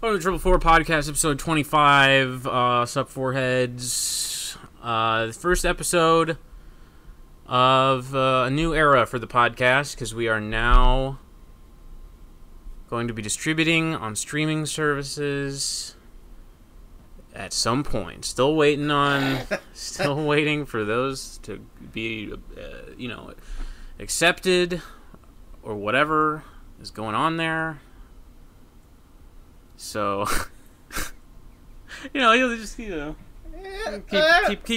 Welcome to Triplefour Podcast, episode 25. Sup, Foreheads. The first episode of a new era for the podcast, because we are now going to be distributing on streaming services at some point. Still waiting for those to be, accepted, or whatever is going on there. So, you'll just, keep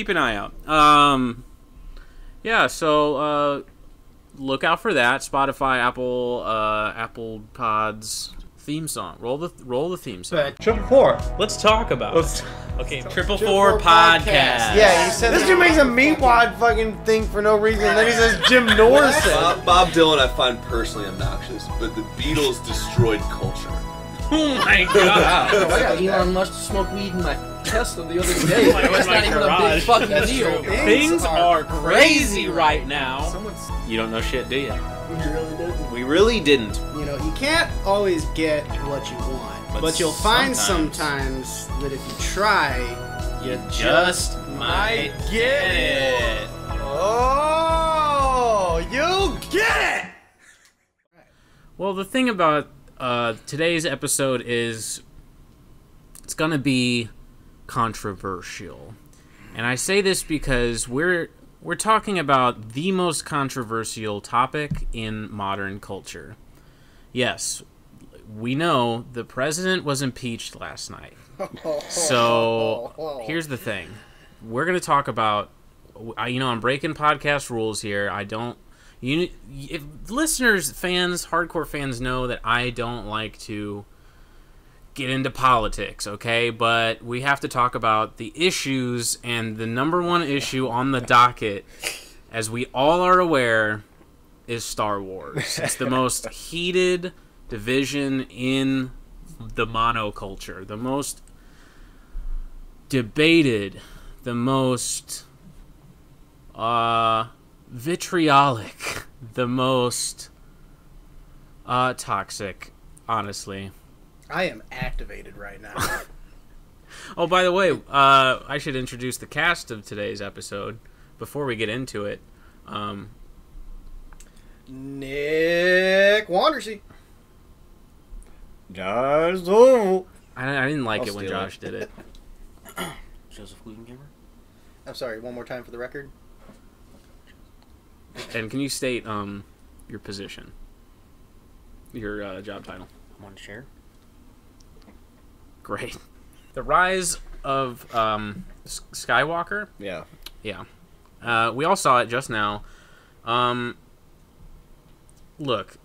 an eye out. So, look out for that. Spotify, Apple Pods theme song. Roll the theme song. Triplefour. Let's talk about it. Okay, Triplefour Podcast. Yeah, you said this dude makes a meatwad fucking thing for no reason, and then he says Jim Norrison. Bob Dylan I find personally obnoxious, but the Beatles destroyed culture. Oh my god. I got Elon Musk to smoke weed in my Tesla the other day. It's not even a big fucking deal. Things are crazy right now. You don't know shit, do you? We really didn't. You can't always get what you want, but you'll find sometimes that if you try, you just might get it. Oh, you get it! Well, the thing about today's episode is it's gonna be controversial, and I say this because we're talking about the most controversial topic in modern culture. Yes, we know the president was impeached last night. So here's the thing: we're gonna talk about. I'm breaking podcast rules here. If listeners, fans, hardcore fans know that I don't like to get into politics, okay? But we have to talk about the issues, and the number one issue on the docket, as we all are aware, is Star Wars. It's the most heated division in the monoculture, the most debated, the most vitriolic, the most toxic, honestly. I am activated right now. Oh, by the way, I should introduce the cast of today's episode before we get into it. Nick Wandersea. I didn't like it when Josh did it. Joseph Glutengamer? I'm sorry, one more time for the record. And can you state your position? Your job title? I'm on the chair. Great. The Rise of Skywalker? Yeah. Yeah. We all saw it just now. Look.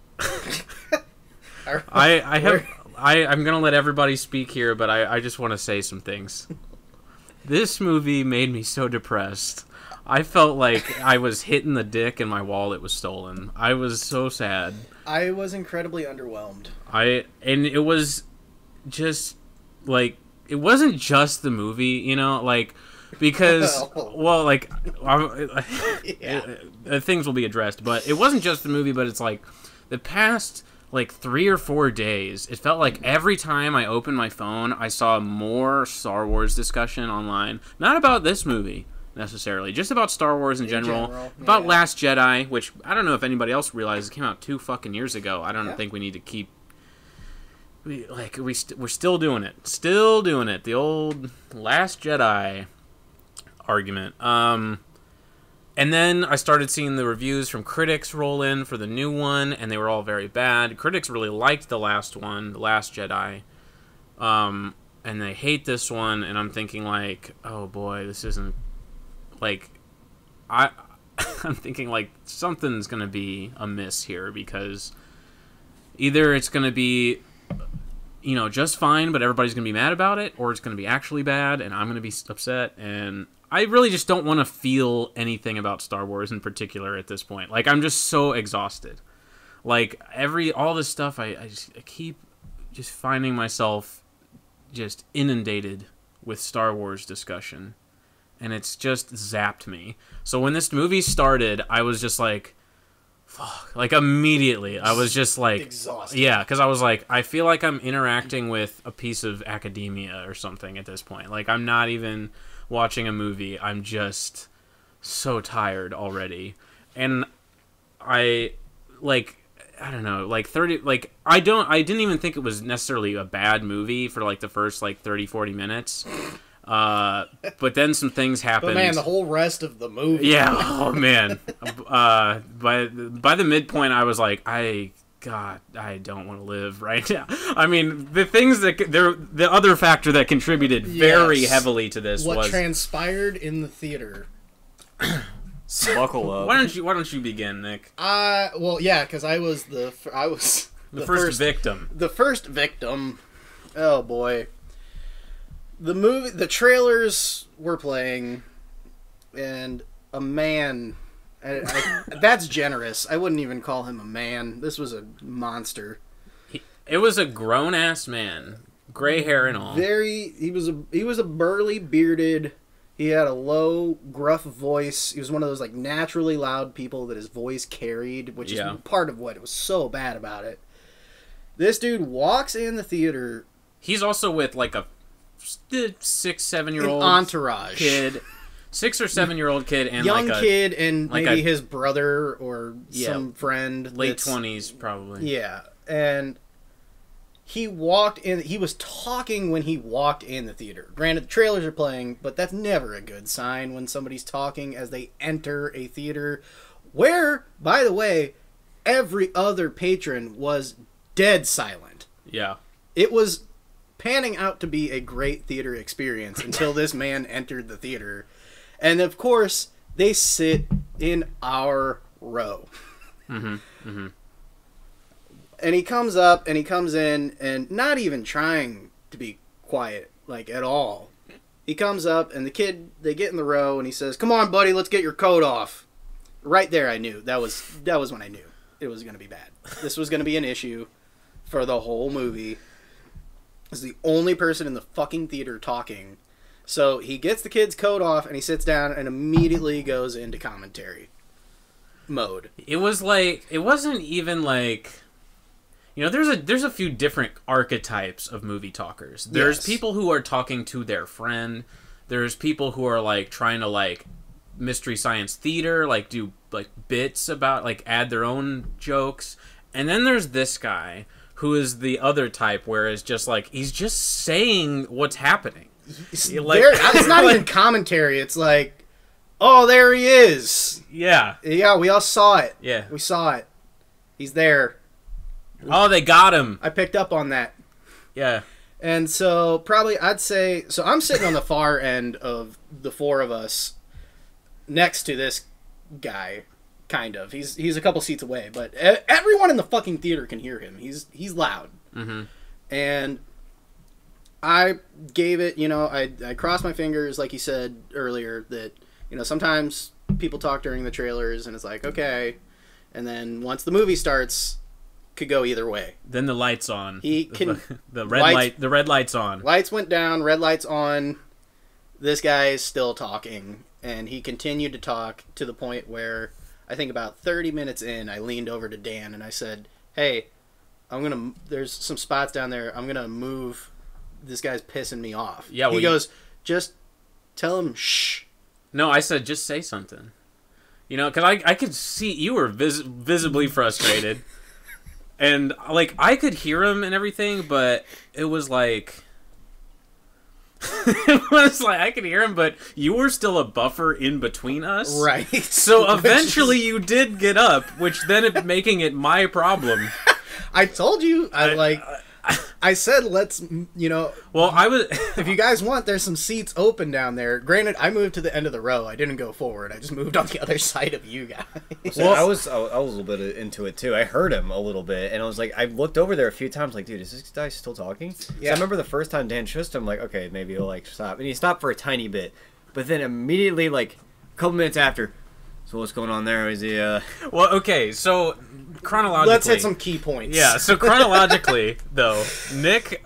I'm gonna let everybody speak here, but I just want to say some things. This movie made me so depressed. I felt like I was hitting the dick and my wallet was stolen. I was so sad. I was incredibly underwhelmed. And it was just like, it wasn't just the movie, because things will be addressed, but it wasn't just the movie. But it's like the past 3 or 4 days, it felt like every time I opened my phone, I saw more Star Wars discussion online. Not about this movie necessarily, just about Star Wars in general. About Last Jedi, which I don't know if anybody else realizes it came out 2 fucking years ago. I don't think we need to keep. We're still doing it. Still doing it. The old Last Jedi argument. And then I started seeing the reviews from critics roll in for the new one, and they were all very bad. Critics really liked the last one, The Last Jedi. And they hate this one, and I'm thinking oh boy, this isn't I'm thinking something's gonna be amiss here, because either it's gonna be just fine, but everybody's gonna be mad about it, or it's gonna be actually bad, and I'm gonna be upset, and I really just don't want to feel anything about Star Wars in particular at this point. I'm just so exhausted. All this stuff, I keep just finding myself just inundated with Star Wars discussion, and it's just zapped me. So when this movie started, I was just like, fuck. Like, immediately, I was just like... exhausted. Yeah, because I was like, I feel like I'm interacting with a piece of academia or something at this point. Like, I'm not even watching a movie. I'm just so tired already. And I don't know, like 30, like, I didn't even think it was necessarily a bad movie for, like, the first, like, 30, 40 minutes. But then some things happened. But man, the whole rest of the movie. Yeah, oh man. By the midpoint, I was like, God, I don't want to live right now. I mean, the things the other factor that contributed very heavily to this what was... transpired in the theater. Buckle up. Why don't you begin, Nick? Well, yeah, because I was the first victim. The first victim. Oh boy. The trailers were playing, and a man. That's generous. I wouldn't even call him a man. This was a monster. It was a grown ass man, gray hair and all. He was a burly, bearded. He had a low, gruff voice. He was one of those like naturally loud people that his voice carried, which is part of what was so bad about it. This dude walks in the theater. He's also with like a 6-7-year-old entourage kid, 6 or 7-year-old kid, and young like kid, and like maybe his brother or some friend, late 20s probably. Yeah, and he walked in. He was talking when he walked in the theater. Granted, the trailers are playing, but that's never a good sign when somebody's talking as they enter a theater, where, by the way, every other patron was dead silent. Yeah, it was panning out to be a great theater experience until this man entered the theater. And of course, they sit in our row. Mm-hmm. Mm-hmm. And he comes up and he comes in and not even trying to be quiet, like at all. He comes up and they get in the row and he says, "Come on, buddy, let's get your coat off." Right there, I knew. That was when I knew it was going to be bad. This was going to be an issue for the whole movie. Is the only person in the fucking theater talking. So he gets the kid's coat off and he sits down and immediately goes into commentary mode. It was like, it wasn't even like, you know, there's a few different archetypes of movie talkers. There's people who are talking to their friend. There's people who are like trying to like Mystery Science Theater, like do like bits about, like add their own jokes. And then there's this guy who is the other type, where it's just like, he's just saying what's happening. Like, it's not even commentary. It's like, oh, there he is. Yeah. Yeah, we all saw it. Yeah. We saw it. He's there. Oh, they got him. I picked up on that. Yeah. And so, probably, I'd say, so I'm sitting on the far end of the four of us next to this guy. Kind of. He's a couple seats away, but everyone in the fucking theater can hear him. He's loud. Mm-hmm. And I gave it, you know, I crossed my fingers, like you said earlier, that, you know, sometimes people talk during the trailers and it's like, okay. And then once the movie starts, could go either way. Then the light's on. The red light's on. Lights went down, red light's on. This guy is still talking, and he continued to talk to the point where I think about 30 minutes in, I leaned over to Dan and I said, "Hey, there's some spots down there. I'm going to move. This guy's pissing me off." Yeah, well, he goes, "Just tell him shh." No, I said, just say something. You know, because I could see you were visibly frustrated. And, like, I could hear him and everything, but it was like... it was like, I could hear him, but you were still a buffer in between us. Right. So eventually you did get up, which then making it my problem. I told you, I said, let's, you know. Well, I was. If you guys want, there's some seats open down there. Granted, I moved to the end of the row. I didn't go forward. I just moved on the other side of you guys. So I was a little bit into it too. I heard him a little bit, and I was like, I looked over there a few times, like, dude, is this guy still talking? Yeah. So I remember the first time Dan shushed him, like, okay, maybe he'll like stop, and he stopped for a tiny bit, but then immediately, like, a couple minutes after. So what's going on there? Is he? Well, okay, so chronologically, let's hit some key points. Yeah, so chronologically, though, Nick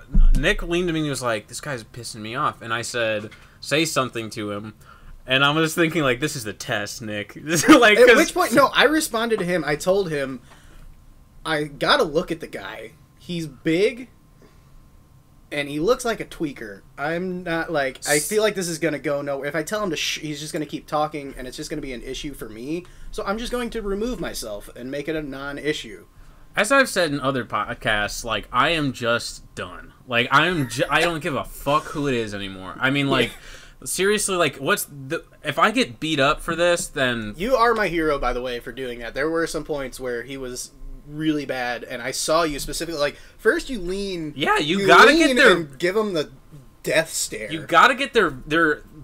leaned to me and he was like, "This guy's pissing me off," and I said, "Say something to him," And I'm just thinking, like, this is the test, Nick. Like, at which point, no, I responded to him. I told him, I gotta look at the guy. He's big, and he looks like a tweaker. I'm not, like, I feel like this is gonna go nowhere. If I tell him to he's just gonna keep talking, and it's just gonna be an issue for me. So I'm just going to remove myself and make it a non-issue. As I've said in other podcasts, like, I am just done. Like, I don't give a fuck who it is anymore. I mean, like... Seriously, like, if I get beat up for this, then... You are my hero, by the way, for doing that. There were some points where he was really bad, and I saw you specifically, like, first you lean... Yeah, you gotta get their... and give them the death stare. You gotta get their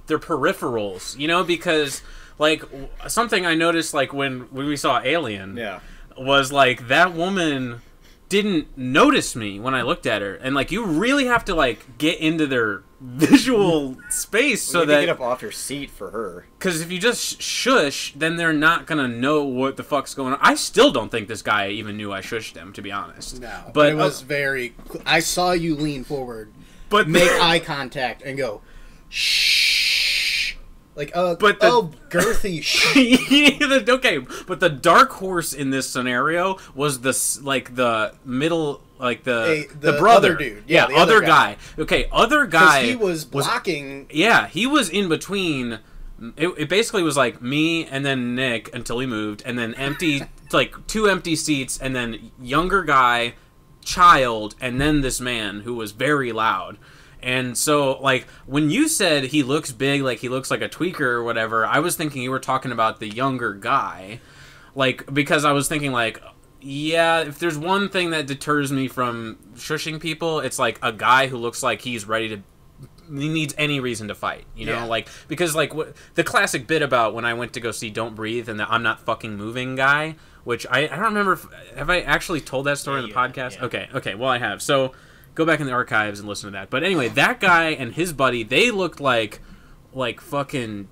peripherals, you know, because, like, something I noticed, like, when we saw Alien... Yeah. Was, like, that woman... didn't notice me when I looked at her, and like you really have to like get into their visual space so that get up off your seat for her. Because if you just shush, then they're not gonna know what the fuck's going on. I still don't think this guy even knew I shushed him, to be honest. No, but it was very. I saw you lean forward, but make eye contact and go, shh. Like, girthy shit. Okay, but the dark horse in this scenario was the middle, like the brother other dude. Yeah, the other guy. Okay, other guy. Because he was blocking. He was in between. It basically was like me and then Nick until he moved, and then empty, like 2 empty seats, and then younger guy, child, and then this man who was very loud. And so, like, when you said he looks big, like he looks like a tweaker or whatever, I was thinking you were talking about the younger guy. Like, because I was thinking, like, yeah, if there's one thing that deters me from shushing people, it's, like, a guy who looks like he needs any reason to fight, you know? Yeah. Like, because, like, the classic bit about when I went to go see Don't Breathe and the I'm not fucking moving guy, which I don't remember, have I actually told that story in the podcast? Yeah. Okay, well, I have. So... Go back in the archives and listen to that. But anyway, that guy and his buddy, they looked like fucking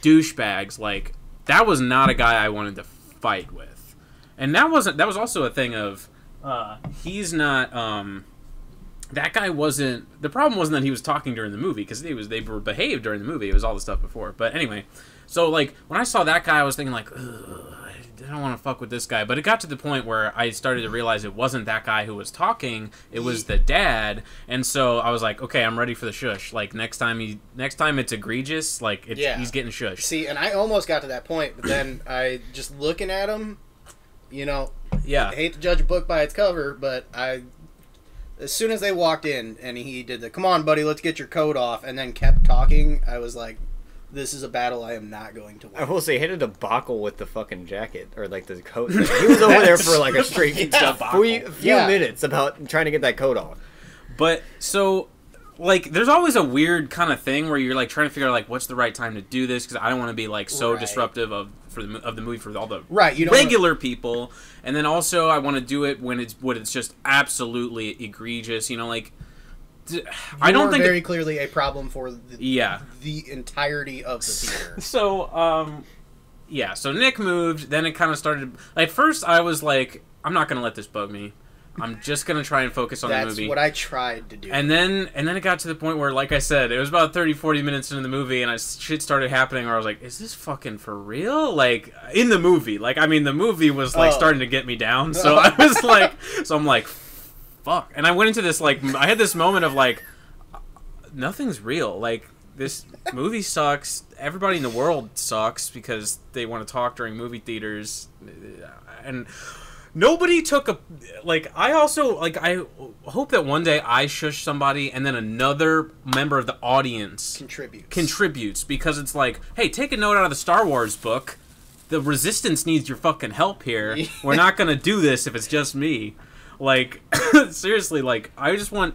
douchebags. Like, that was not a guy I wanted to fight with. And that was also a thing of, he's not, that guy wasn't, the problem wasn't that he was talking during the movie, because they were behaved during the movie. It was all the stuff before. But anyway, so, like, when I saw that guy, I was thinking, like, ugh, I don't want to fuck with this guy. But it got to the point where I started to realize it wasn't that guy who was talking, it was the dad. And so I was like, okay, I'm ready for the shush. Like, next time it's egregious, like, he's getting shushed. See, and I almost got to that point, but then I just looking at him, you know, I hate to judge a book by its cover, but as soon as they walked in and he did the, come on, buddy, let's get your coat off, and then kept talking, I was like, this is a battle I am not going to win. I will say, he had a debacle with the fucking jacket, or like the coat thing. He was over there for like a straight few minutes about trying to get that coat off. But, so, like, there's always a weird kind of thing where you're like trying to figure out, like, what's the right time to do this, because I don't want to be like so disruptive of the movie for all the regular people, and then also I want to do it when it's just absolutely egregious, you know, like, I don't think very clearly a problem for the entirety of the theater. So so Nick moved, then it kind of started, like, at first I was like, I'm not gonna let this bug me, I'm just gonna try and focus on the movie. That's what I tried to do. And then it got to the point where, like I said, it was about 30-40 minutes into the movie, and shit started happening where I was like, is this fucking for real? Like, in the movie, like, I mean, the movie was like starting to get me down, so I was like, I'm like, fuck. And I went into this, like, I had this moment of, like, nothing's real. Like, this movie sucks. Everybody in the world sucks because they want to talk during movie theaters. And nobody took a... Like, I also... Like, I hope that one day I shush somebody and then another member of the audience... Contributes. Because it's like, hey, take a note out of the Star Wars book. The Resistance needs your fucking help here. We're not going to do this if it's just me. Like, seriously, like, I want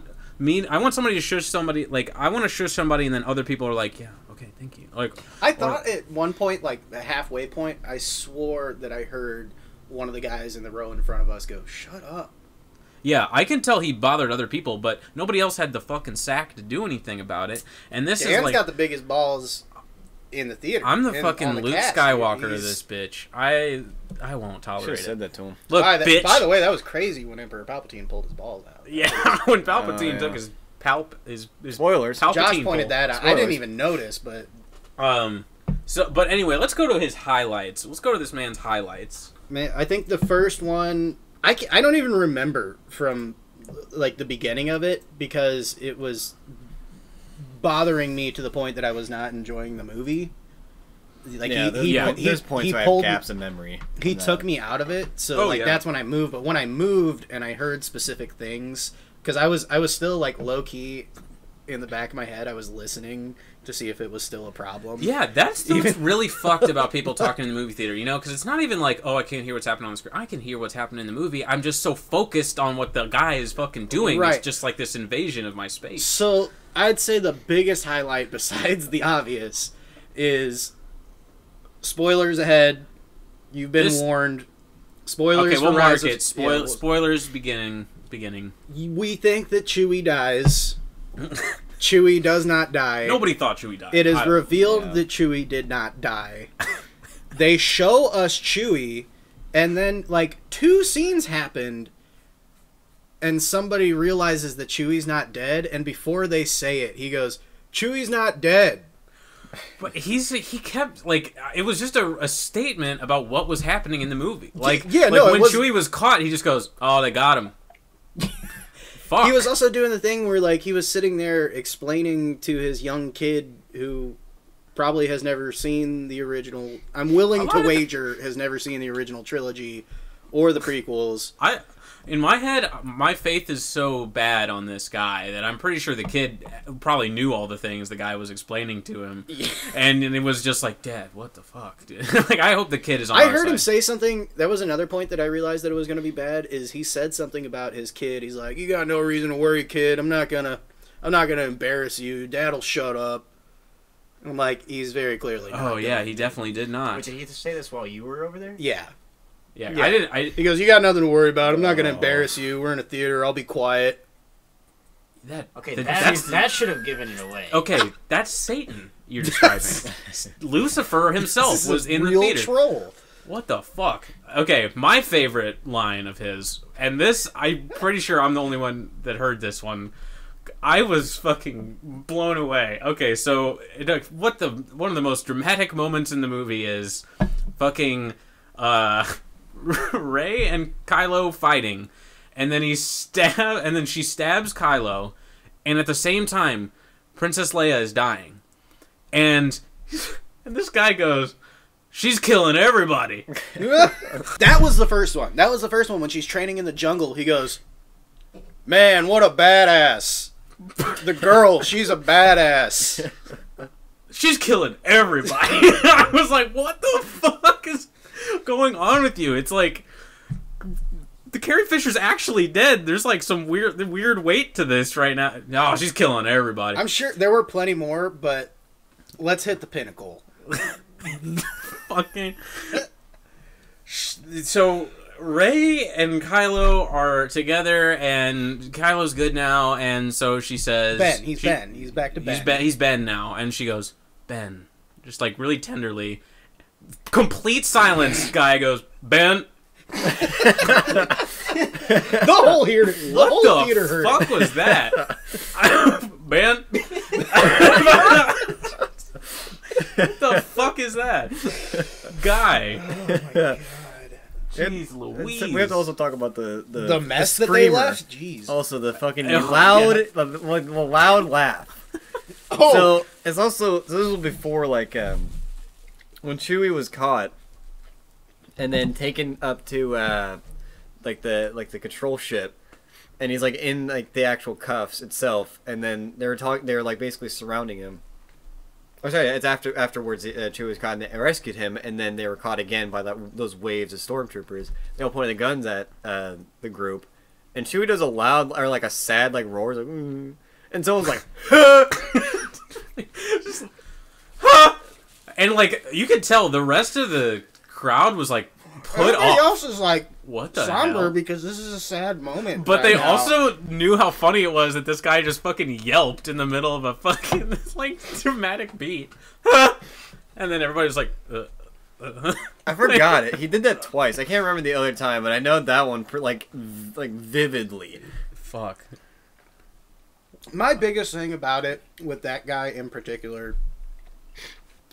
somebody to shush somebody, like, I want to shush somebody, and then other people are like, yeah, okay, thank you. Like, I thought at one point, like, the halfway point, I swore that I heard one of the guys in the row in front of us go, shut up. Yeah, I can tell he bothered other people, but nobody else had the fucking sack to do anything about it, and this Dan's is, like... got the biggest balls in the theater. I'm the fucking Luke Skywalker of this bitch. I won't tolerate it. Should have said that to him. Look, bitch. By the way, that was crazy when Emperor Palpatine pulled his balls out. Yeah, when Palpatine took his spoilers. Palpatine Josh pointed that out. I didn't even notice, but So, but anyway, let's go to his highlights. Let's go to this man's highlights. Man, I think the first one, I don't even remember from like the beginning of it because it was bothering me to the point that I was not enjoying the movie. Like there's points where I have gaps in memory. He took me out of it, so that's when I moved. But when I moved and I heard specific things, because I was still like low key in the back of my head, I was listening to see if it was still a problem. Yeah, that's what's really fucked about people talking in the movie theater, you know? Because it's not even like, oh, I can't hear what's happening on the screen. I can hear what's happening in the movie. I'm just so focused on what the guy is fucking doing. Right. It's just like this invasion of my space. So I'd say the biggest highlight, besides the obvious, is spoilers ahead. You've been warned. Spoilers. Okay, we'll mark it. Spoilers beginning. We think that Chewie dies. Chewie does not die. Nobody thought Chewie died. It is revealed that Chewie did not die. They show us Chewie, and then, like, 2 scenes happened, and somebody realizes that Chewie's not dead, and before they say it, he goes, Chewie's not dead. But he kept, like, it was just a statement about what was happening in the movie. Like, when Chewie was caught, he just goes, oh, they got him. Fuck. He was also doing the thing where, like, he was sitting there explaining to his young kid who probably has never seen the original. I'm willing to wager has never seen the original trilogy or the prequels. In my head, my faith is so bad on this guy that I'm pretty sure the kid probably knew all the things the guy was explaining to him. Yeah. And it was just like, Dad, what the fuck, dude? Like, I hope the kid is on our side. I heard him say something. That was another point that I realized that it was going to be bad, is he said something about his kid. He's like, you got no reason to worry, kid. I'm not gonna embarrass you. Dad'll shut up. I'm like, he's very clearly not. Oh, yeah, he definitely did not. Wait, did he say this while you were over there? Yeah. Yeah, He goes, you got nothing to worry about. I'm not going to embarrass you. We're in a theater. I'll be quiet. That should have given it away. Okay, that's Satan you're describing. Lucifer himself was in the theater. Troll. What the fuck? Okay, my favorite line of his, and this, I'm pretty sure I'm the only one that heard this one. I was fucking blown away. Okay, so one of the most dramatic moments in the movie is fucking Rey and Kylo fighting, and then she stabs Kylo, and at the same time, Princess Leia is dying, and this guy goes, "She's killing everybody." That was the first one. That was the first one when she's training in the jungle. He goes, "Man, what a badass! The girl, she's a badass. She's killing everybody." I was like, "What the fuck is going on with you?" It's like the Carrie Fisher's actually dead. There's like some weird weight to this right now. No, she's killing everybody. I'm sure there were plenty more, but let's hit the pinnacle. Fucking. So Rey and Kylo are together, and Kylo's good now, and so she says, Ben. He's back to Ben. He's Ben now, and she goes, Ben, just like really tenderly. Complete silence. Guy goes, Ben. The whole theater. What the fuck was that? Ben. What the fuck is that? Guy. Oh my god. Jeez Louise. We have to also talk about the mess that they left. Jeez. Also the fucking loud laugh. Oh. So it's also this was before like when Chewie was caught and then taken up to like the control ship, and he's like in like the actual cuffs itself, and then they were like basically surrounding him. Oh, sorry, it's afterwards Chewie was caught and they rescued him, and then they were caught again by those waves of stormtroopers. They all pointed the guns at the group, and Chewie does a loud or like a sad like roar, like, and someone's like, just, and like you could tell the rest of the crowd was like put off. Everybody else is like what the somber hell? Because this is a sad moment. But they also knew how funny it was that this guy just fucking yelped in the middle of a fucking this like dramatic beat, and then everybody was like. I forgot it. He did that twice. I can't remember the other time, but I know that one like vividly. Fuck. My biggest thing about it with that guy in particular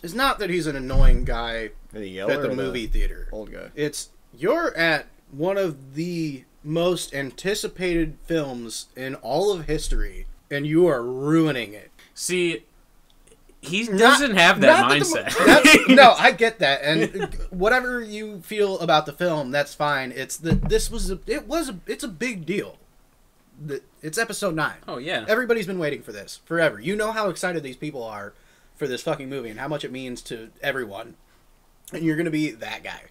is not that he's an annoying guy The at the movie theater. Old guy. It's you're at one of the most anticipated films in all of history, and you are ruining it. See, he doesn't have that mindset. No, I get that, and whatever you feel about the film, that's fine. It's a big deal. It's episode 9. Oh yeah, everybody's been waiting for this forever. You know how excited these people are for this fucking movie and how much it means to everyone, and you're gonna be that guy.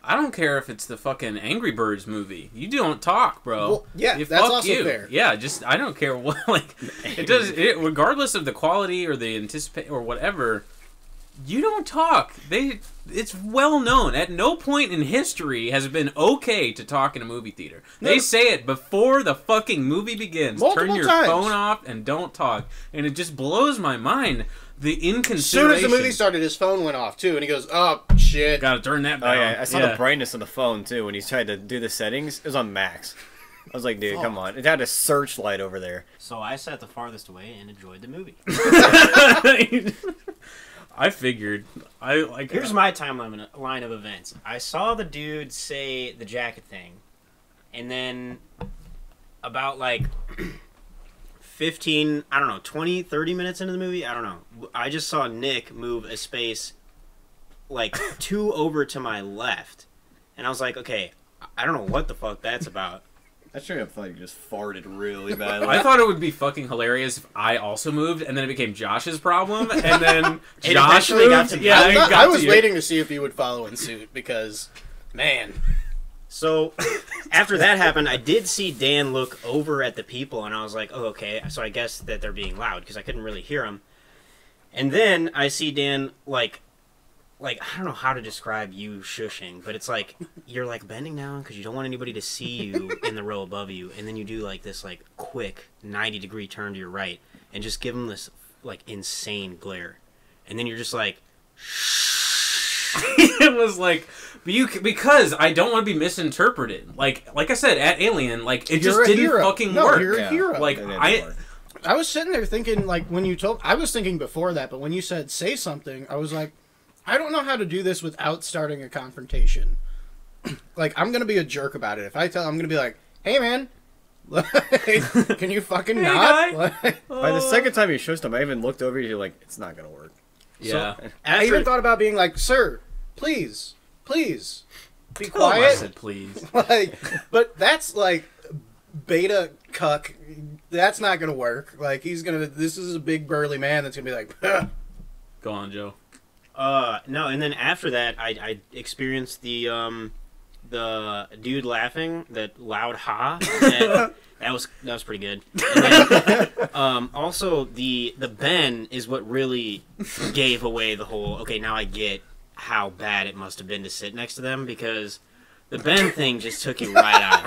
I don't care if it's the fucking Angry Birds movie. You don't talk, bro. Well, yeah, that's also fair. Yeah, just I don't care what it does. Regardless of the quality or the anticipate or whatever, you don't talk. It's well known. At no point in history has it been okay to talk in a movie theater. No. They say it before the fucking movie begins. Multiple Turn your times. phone off and don't talk. And it just blows my mind. The inconsideration. As soon as the movie started, his phone went off too, and he goes, "Oh shit!" Gotta turn that down. Oh yeah, I saw the brightness of the phone too when he tried to do the settings. It was on max. I was like, dude, come on! It had a searchlight over there. So I sat the farthest away and enjoyed the movie. I figured. Here's my timeline of events. I saw the dude say the jacket thing, and then about 15, I don't know, 20, 30 minutes into the movie, I don't know. I just saw Nick move a space 2 over to my left. And I was like, okay, I don't know what the fuck that's about. I straight up thought you just farted really badly. I thought it would be fucking hilarious if I also moved, and then it became Josh's problem, and then Josh moved. I was waiting to see if you would follow in suit, because, man... So, after that happened, I did see Dan look over at the people, and I was like, oh, okay, so I guess that they're being loud, because I couldn't really hear them. And then I see Dan, I don't know how to describe you shushing, but it's you're, bending down because you don't want anybody to see you in the row above you, and then you do, this, quick 90-degree turn to your right, and just give them this, insane glare. And then you're just shh. It was because I don't want to be misinterpreted. Like I said, at Alien, it just didn't fucking work. You're a hero. I was sitting there thinking, when you told... I was thinking before that, but when you said, say something, I was like, I don't know how to do this without starting a confrontation. I'm going to be a jerk about it. If I tell... I'm going to be like, hey, man, can you fucking not? By the second time you shushed him, I even looked over you like, it's not going to work. Yeah. So, I even thought about being like, sir, please, be quiet. I said please. But that's beta cuck. That's not gonna work. This is a big burly man that's gonna be like, Go on, Joe. No, and then after that, I experienced the dude laughing, that loud ha. That was pretty good. And then, also, the Ben is what really gave away the whole, okay, now I get how bad it must have been to sit next to them, because the Ben thing just took you right out.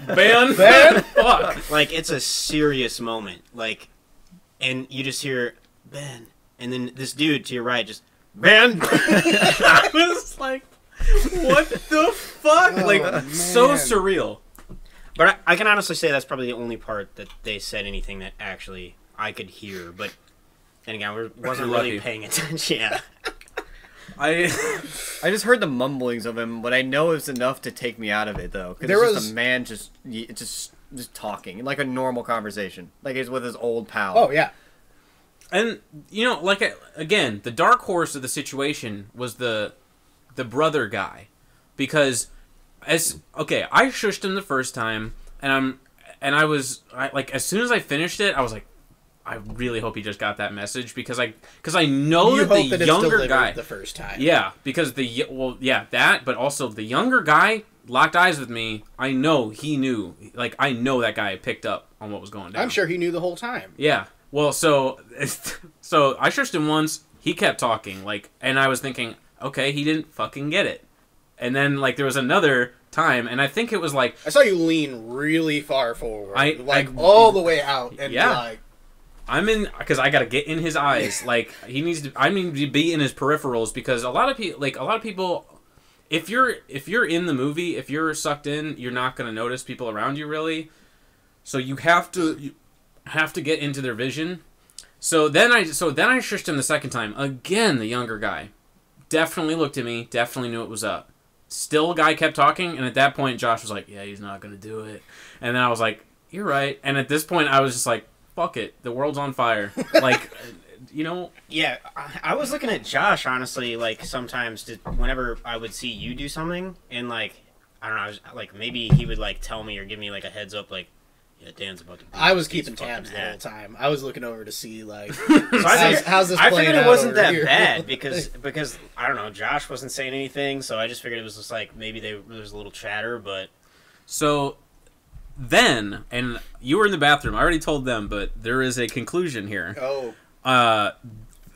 Ben? Fuck. It's a serious moment. And you just hear, Ben. And then this dude to your right just, Ben! I was like, what the fuck? So surreal. But I can honestly say that's probably the only part that they said anything that actually I could hear. But then again, I wasn't really paying attention. Yeah. I just heard the mumblings of him, but I know it's enough to take me out of it, though. Because it's just a man just talking, like a normal conversation. Like he's with his old pal. Oh, yeah. And, again, the dark horse of the situation was the brother guy. Because... as shushed him the first time, and as soon as I finished it, I was like, I really hope he just got that message, because I know that the younger guy the first time. Yeah, because but also the younger guy locked eyes with me. I know he knew. I know that guy picked up on what was going down. I'm sure he knew the whole time. Yeah. Well, so I shushed him once. He kept talking, and I was thinking, okay, he didn't fucking get it. And then, there was another time, and I think it was I saw you lean really far forward. All the way out. And I'm in, because I gotta get in his eyes. I need to be in his peripherals, because a lot of people, if you're in the movie, if you're sucked in, you're not gonna notice people around you, really. So you have to get into their vision. So then I shushed him the second time. Again, the younger guy definitely looked at me, definitely knew what was up. Still, a guy kept talking, and at that point, Josh was like, yeah, he's not going to do it. And then I was like, you're right. And at this point, I was just like, fuck it. The world's on fire. Like, you know? Yeah, I was looking at Josh, honestly, like, sometimes whenever I would see you do something, and, like, I don't know, like, maybe he would, like, tell me or give me, like, a heads up, like, yeah, Dan's about to. I was keeping tabs the whole time. I was looking over to see like, how's this playing out? I figured it wasn't that here? bad because I don't know, Josh wasn't saying anything, so I just figured it was just like maybe there was a little chatter, but. So then, and you were in the bathroom. I already told them, but there is a conclusion here. Oh.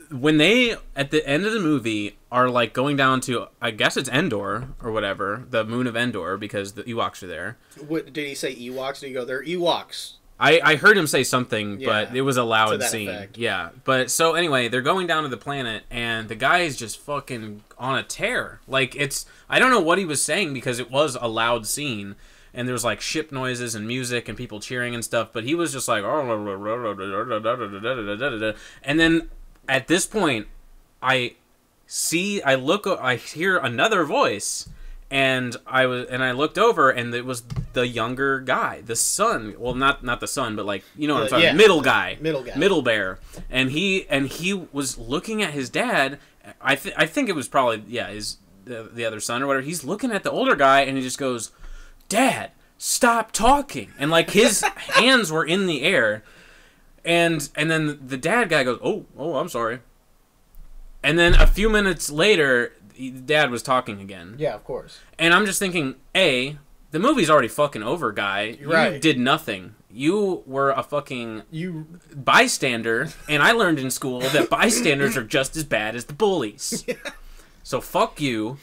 When they, at the end of the movie, are, like, going down to, I guess it's Endor, or whatever, the moon of Endor, because the Ewoks are there. What, did he say Ewoks? Did he go, they're Ewoks? I heard him say something, but it was a loud scene. Effect. Yeah, but, so, anyway, they're going down to the planet, and the guy is just fucking on a tear. Like, I don't know what he was saying, because it was a loud scene, and there was, like, ship noises and music and people cheering and stuff, but he was just like, and then... At this point, I hear another voice, and I looked over, and it was the younger guy, the son. Well, not the son, but like, you know what I'm talking about, middle bear, and he was looking at his dad. I think it was probably the other son or whatever. He's looking at the older guy, and he just goes, "Dad, stop talking," and like his hands were in the air. And then the dad guy goes, oh, I'm sorry. And then a few minutes later, Dad was talking again. Yeah, of course. And I'm just thinking, the movie's already fucking over, guy. Right. You did nothing. You were a fucking bystander, and I learned in school that bystanders are just as bad as the bullies. Yeah. So fuck you.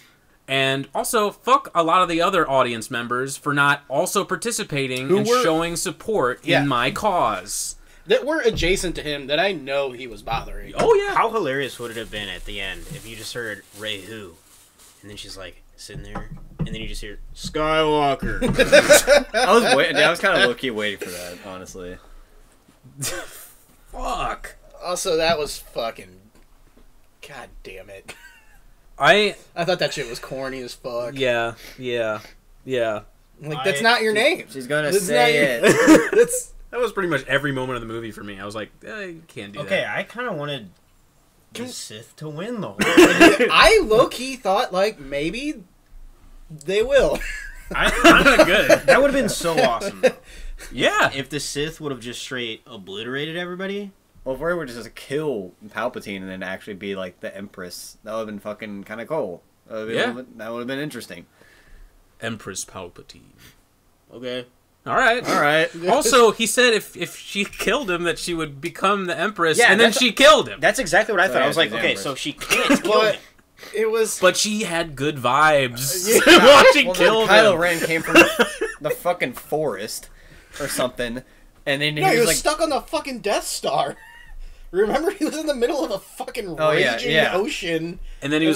And also, fuck a lot of the other audience members for not also participating and showing support in my cause. That were adjacent to him that I know he was bothering. Oh, yeah. How hilarious would it have been at the end if you just heard Ray who? And then she's like sitting there, and then you just hear Skywalker. I was kind of low-key waiting for that, honestly. Fuck. Also, that was fucking... God damn it. I thought that shit was corny as fuck. Yeah. Like, that's not your name. She's gonna say it. That was pretty much every moment of the movie for me. I was like, you can't do that. Okay, I kind of wanted the Sith to win the whole thing. I low-key thought, like, maybe they will. I'm good. That would have been so awesome, though. Yeah. If the Sith would have just straight obliterated everybody. Well, if we were just kill Palpatine and then actually be, like, the Empress, that would have been fucking kind of cool. That would have been interesting. Empress Palpatine. Okay. All right. Also, he said if she killed him, that she would become the Empress, and then she killed him. That's exactly what I thought. I was like, okay, so she can't kill him. It was... But she had good vibes watching kill him. Kylo Ren came from the fucking forest or something, and then he was like stuck on the fucking Death Star. Remember, he was in the middle of a fucking raging ocean, and then he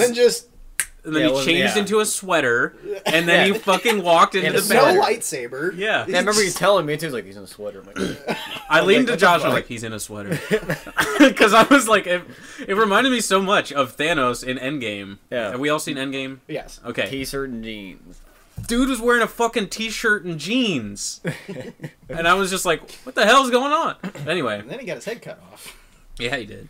he changed into a sweater, and then he fucking walked into the bed. No lightsaber. Yeah. I remember you telling me too. He's like, he's in a sweater. I'm like, I leaned to Josh. I'm like, he's in a sweater, because I was like, it reminded me so much of Thanos in Endgame. Yeah. Have we all seen Endgame? Yes. Okay. T-shirt and jeans. Dude was wearing a fucking t-shirt and jeans, and I was just like, what the hell's going on? Anyway. And then he got his head cut off. Yeah, he did.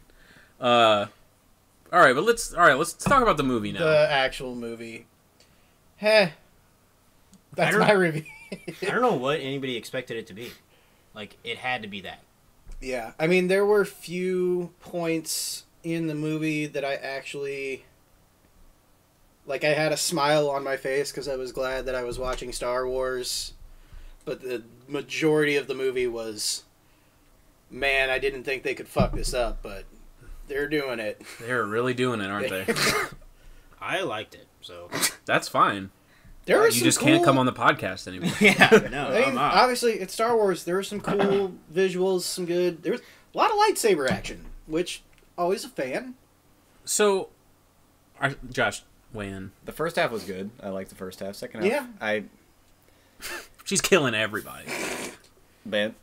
All right, let's talk about the movie now. The actual movie. That's my review. I don't know what anybody expected it to be. Like, it had to be that. Yeah, I mean, there were few points in the movie that I actually... Like, I had a smile on my face because I was glad that I was watching Star Wars. But the majority of the movie was... Man, I didn't think they could fuck this up, but... They're doing it. They're really doing it, aren't they? I liked it, so that's fine. You just can't come on the podcast anymore. Yeah, no. I mean, obviously, it's Star Wars. There were some cool visuals, some good. There was a lot of lightsaber action, which always a fan. So, Josh, weigh in. The first half was good. I liked the first half. Second half, she's killing everybody. Man.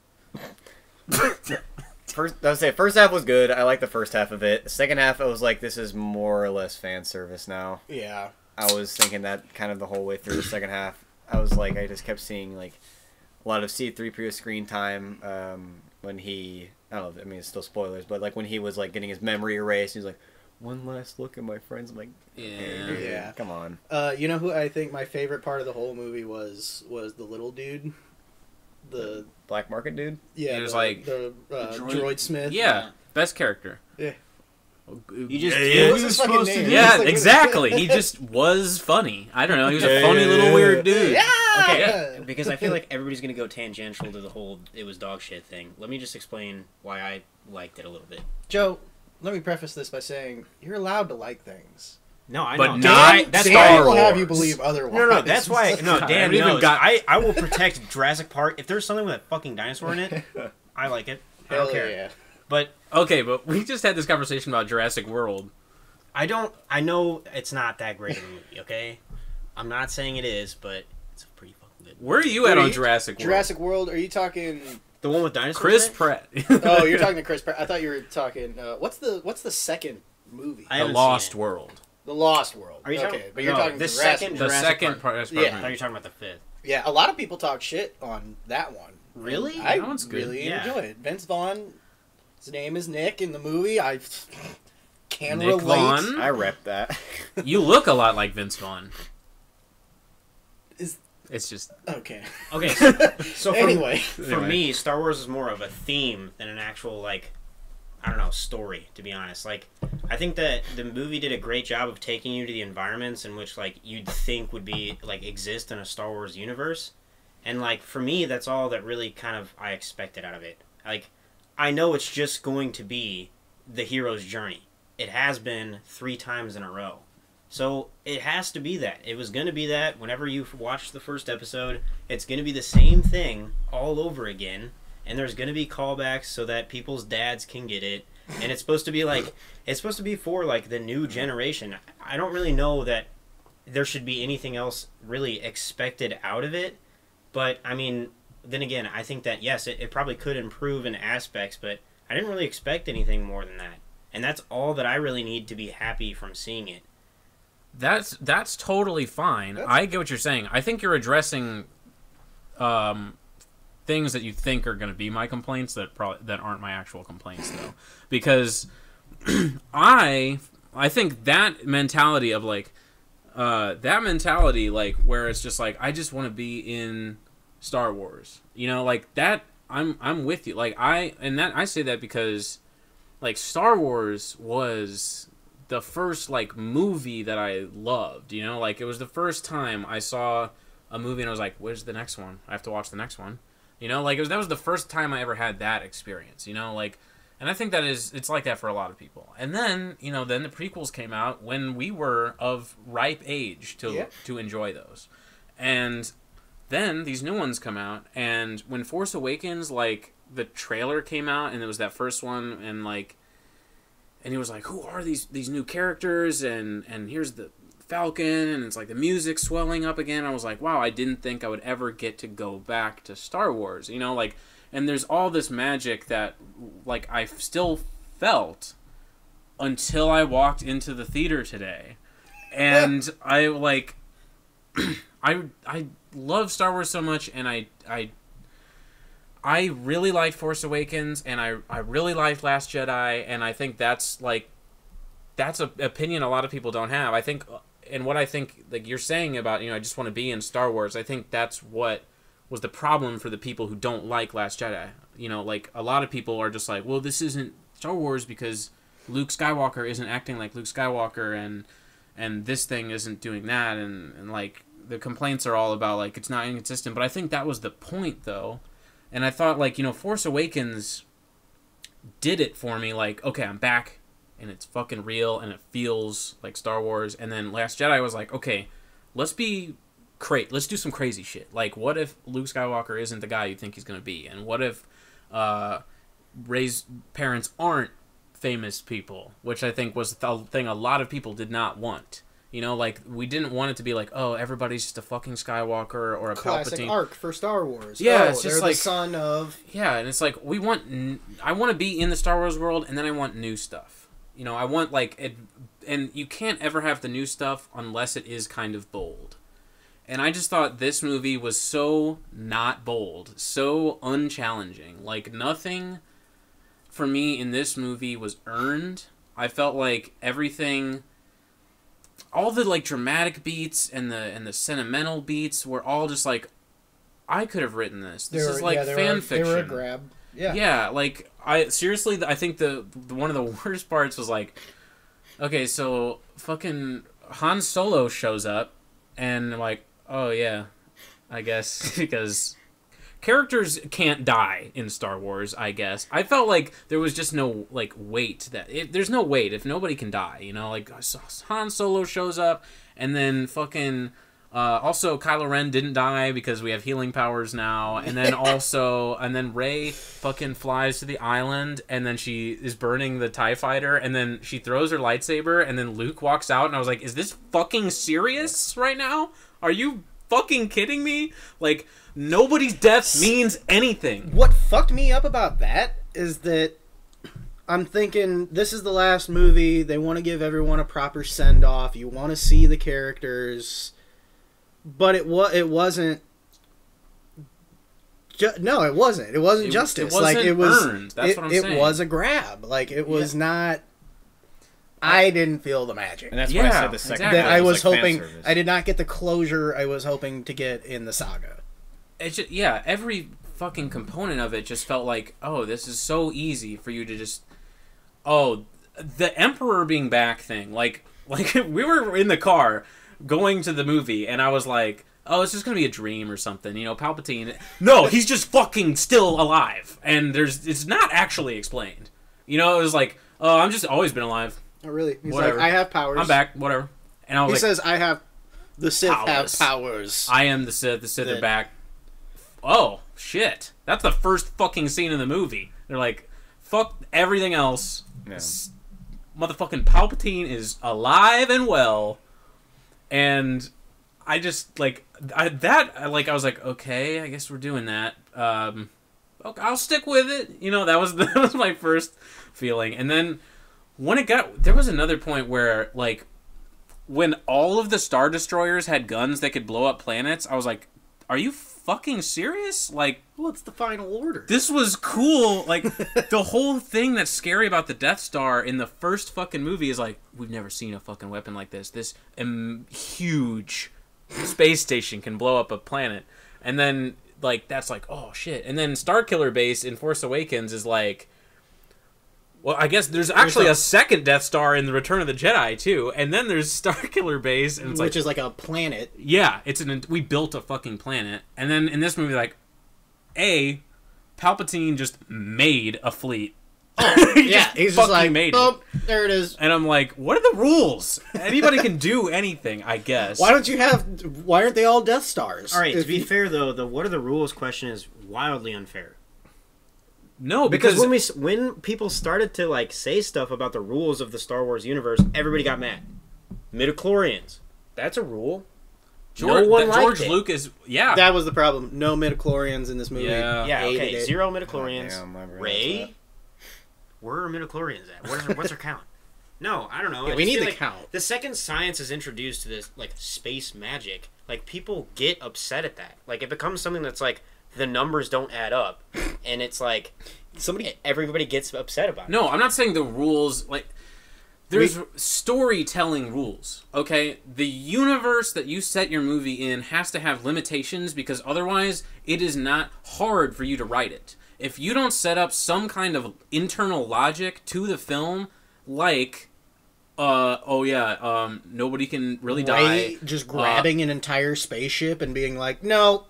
first half was good. I liked the first half of it. The second half, I was like, this is more or less fan service now. Yeah. I was thinking that kind of the whole way through the second half. I was like, I just kept seeing like a lot of C-3PO screen time when he, I don't know, I mean, it's still spoilers, but like when he was like getting his memory erased, he's like, one last look at my friends. I'm like, Yeah. Come on. You know who I think my favorite part of the whole movie was the little dude, the Black Market dude. Yeah, he was the droid Smith. Yeah, best character. Yeah. You just What was his fucking name? Yeah, exactly. He just was funny. I don't know. He was a funny little weird dude. Yeah. Okay, Yeah. because I feel like everybody's gonna go tangential to the whole "it was dog shit" thing. Let me just explain why I liked it a little bit. Joe, let me preface this by saying you're allowed to like things. No, I But know. not that's Dan why. will have you believe otherwise. No, that's why. No, Dan haven't even knows. got- I will protect Jurassic Park. If there's something with a fucking dinosaur in it, I like it. I don't Hell care. yeah. But Okay, but we just had this conversation about Jurassic World. I know it's not that great of a movie. Okay, I'm not saying it is, but it's pretty fucking good. Where are you at on Jurassic World? Jurassic World? Are you talking? The one with dinosaurs. Chris in it? Pratt. Oh, you're talking to Chris Pratt. I thought you were talking. What's the second movie? I The haven't Lost seen it. World. The Lost World. Are you okay, talking? but you're no, talking the Jurassic second. World. The Jurassic second Park. part. I thought Yeah. you were talking about the fifth. Yeah, a lot of people talk shit on that one. Really? I That one's good. really Yeah. enjoy it. Vince Vaughn, his name is Nick in the movie. I can Nick relate. Vaughn? I rep that. You look a lot like Vince Vaughn. Is- It's just Okay. Okay, so for, Anyway. for me, Star Wars is more of a theme than an actual, like, I don't know, story, to be honest. Like, I think that the movie did a great job of taking you to the environments in which, like, you'd think would be, like, exist in a Star Wars universe. And, like, for me, that's all that really kind of I expected out of it. Like, I know it's just going to be the hero's journey. It has been 3 times in a row. So it has to be that. It was going to be that whenever you watch the first episode. It's going to be the same thing all over again. And there's going to be callbacks so that people's dads can get it. And it's supposed to be like, it's supposed to be for like the new generation. I don't really know that there should be anything else really expected out of it. But I mean, then again, I think that yes, it probably could improve in aspects, but I didn't really expect anything more than that. And that's all that I really need to be happy from seeing it. that's totally fine. I get what you're saying. I think you're addressing things that you think are going to be my complaints that aren't my actual complaints though, because I think that mentality of like where it's just like I just want to be in Star Wars, you know, like that. I'm with you. Like I say that because like Star Wars was the first like movie that I loved, you know, like it was the first time I saw a movie and I was like, where's the next one? I have to watch the next one, you know, like that was the first time I ever had that experience, you know, like, and I think it's like that for a lot of people. And then, you know, then the prequels came out when we were of ripe age to enjoy those. And then these new ones come out, and when Force Awakens, like the trailer came out and it was that first one, and like, and he was like, who are these new characters, and here's the Falcon, and it's like the music swelling up again. I was like, wow, I didn't think I would ever get to go back to Star Wars, you know, like, and there's all this magic that like I still felt until I walked into the theater today. And I like I love Star Wars so much, and I really liked Force Awakens, and I really liked Last Jedi, and I think that's an opinion a lot of people don't have. I think, and what I think, like you're saying about, you know, I just want to be in Star Wars, I think that's what was the problem for the people who don't like Last Jedi. You know, like a lot of people are just like, well, this isn't Star Wars because Luke Skywalker isn't acting like Luke Skywalker, and this thing isn't doing that, and like the complaints are all about like it's not inconsistent. But I think that was the point though. And I thought, like, you know, Force Awakens did it for me. Like, okay, I'm back, and it's fucking real, and it feels like Star Wars. And then Last Jedi was like, okay, let's do some crazy shit. Like, what if Luke Skywalker isn't the guy you think he's going to be? And what if Rey's parents aren't famous people? Which I think was the thing a lot of people did not want. You know, like, we didn't want it to be like, oh, everybody's just a fucking Skywalker or a classic Palpatine. arc for Star Wars. Yeah, oh, it's just they're like the son of. Yeah, and it's like I want to be in the Star Wars world, and then I want new stuff. You know, I want like it, and you can't ever have the new stuff unless it is kind of bold. And I just thought this movie was so not bold, so unchallenging. Like, nothing for me in this movie was earned. I felt like everything, all the like dramatic beats and the sentimental beats were all just like, I could have written this. This is like fan fiction. They were a grab. Yeah. Yeah, like I think the one of the worst parts was like, okay, so fucking Han Solo shows up, and I'm like, oh yeah, I guess because characters can't die in Star Wars. I guess I felt like there was just no like weight there's no weight if nobody can die. You know, like Han Solo shows up, and then fucking. Also, Kylo Ren didn't die because we have healing powers now, and then Rey fucking flies to the island, and then she is burning the TIE fighter, and then she throws her lightsaber, and then Luke walks out, and I was like, is this fucking serious right now? Are you fucking kidding me? Like, nobody's death means anything. What fucked me up about that is that I'm thinking this is the last movie, they want to give everyone a proper send-off, you want to see the characters... But it wasn't. No, it wasn't. It wasn't justice. It wasn't like it was. Earned. That's what I'm saying. It was a grab. Like it was not. I didn't feel the magic. And that's why I said the second. Exactly. That I was like hoping. I did not get the closure I was hoping to get in the saga. It's just, yeah, every fucking component of it just felt like, oh, this is so easy for you to just. Oh, the Emperor being back thing. Like we were in the car going to the movie, and I was like, oh, it's just gonna be a dream or something, you know, Palpatine. No, he's just fucking still alive, and it's not actually explained. You know, it was like, oh, I'm just always been alive. Oh, really? He's Whatever. like, I have powers. I'm back, whatever. And I was he says, I have, the Sith have powers. I am the Sith are back. Oh, shit. That's the first fucking scene in the movie. They're like, fuck everything else. Yeah. Motherfucking Palpatine is alive and well. And I just, like, I was like, okay, I guess we're doing that. Okay, I'll stick with it. You know, that was my first feeling. And then when there was another point where, like, when all of the Star Destroyers had guns that could blow up planets, I was like, are you fucking serious? Like, well, it's the Final Order. This was cool. Like, the whole thing that's scary about the Death Star in the first fucking movie is like, we've never seen a fucking weapon like this. This huge space station can blow up a planet. And then, like, that's like, oh shit. And then Starkiller Base in Force Awakens is like, well, I guess there's actually a second Death Star in the Return of the Jedi too, and then there's Starkiller Base, and it's which is like a planet. Yeah, we built a fucking planet, and then in this movie, like, Palpatine just made a fleet. Oh, yeah, he's just like, made oh, there it is. And I'm like, what are the rules? Anybody can do anything, I guess. Why aren't they all Death Stars? All right, to be fair though, the what are the rules question is wildly unfair. No, because when people started to like say stuff about the rules of the Star Wars universe, everybody got mad. Midichlorians, that's a rule. George Lucas, yeah, that was the problem. No midichlorians in this movie. Yeah, okay, 0 midichlorians. Rey, where are midichlorians at? What's her count? No, I don't know. Yeah, we need the count. The second science is introduced to this like space magic, like people get upset at that. Like it becomes something that's like, the numbers don't add up, and it's like everybody gets upset about it. No, I'm not saying the rules, like, there's storytelling rules, okay? The universe that you set your movie in has to have limitations, because otherwise it is not hard for you to write it. If you don't set up some kind of internal logic to the film, like, nobody can really die. Just grabbing an entire spaceship and being like, no.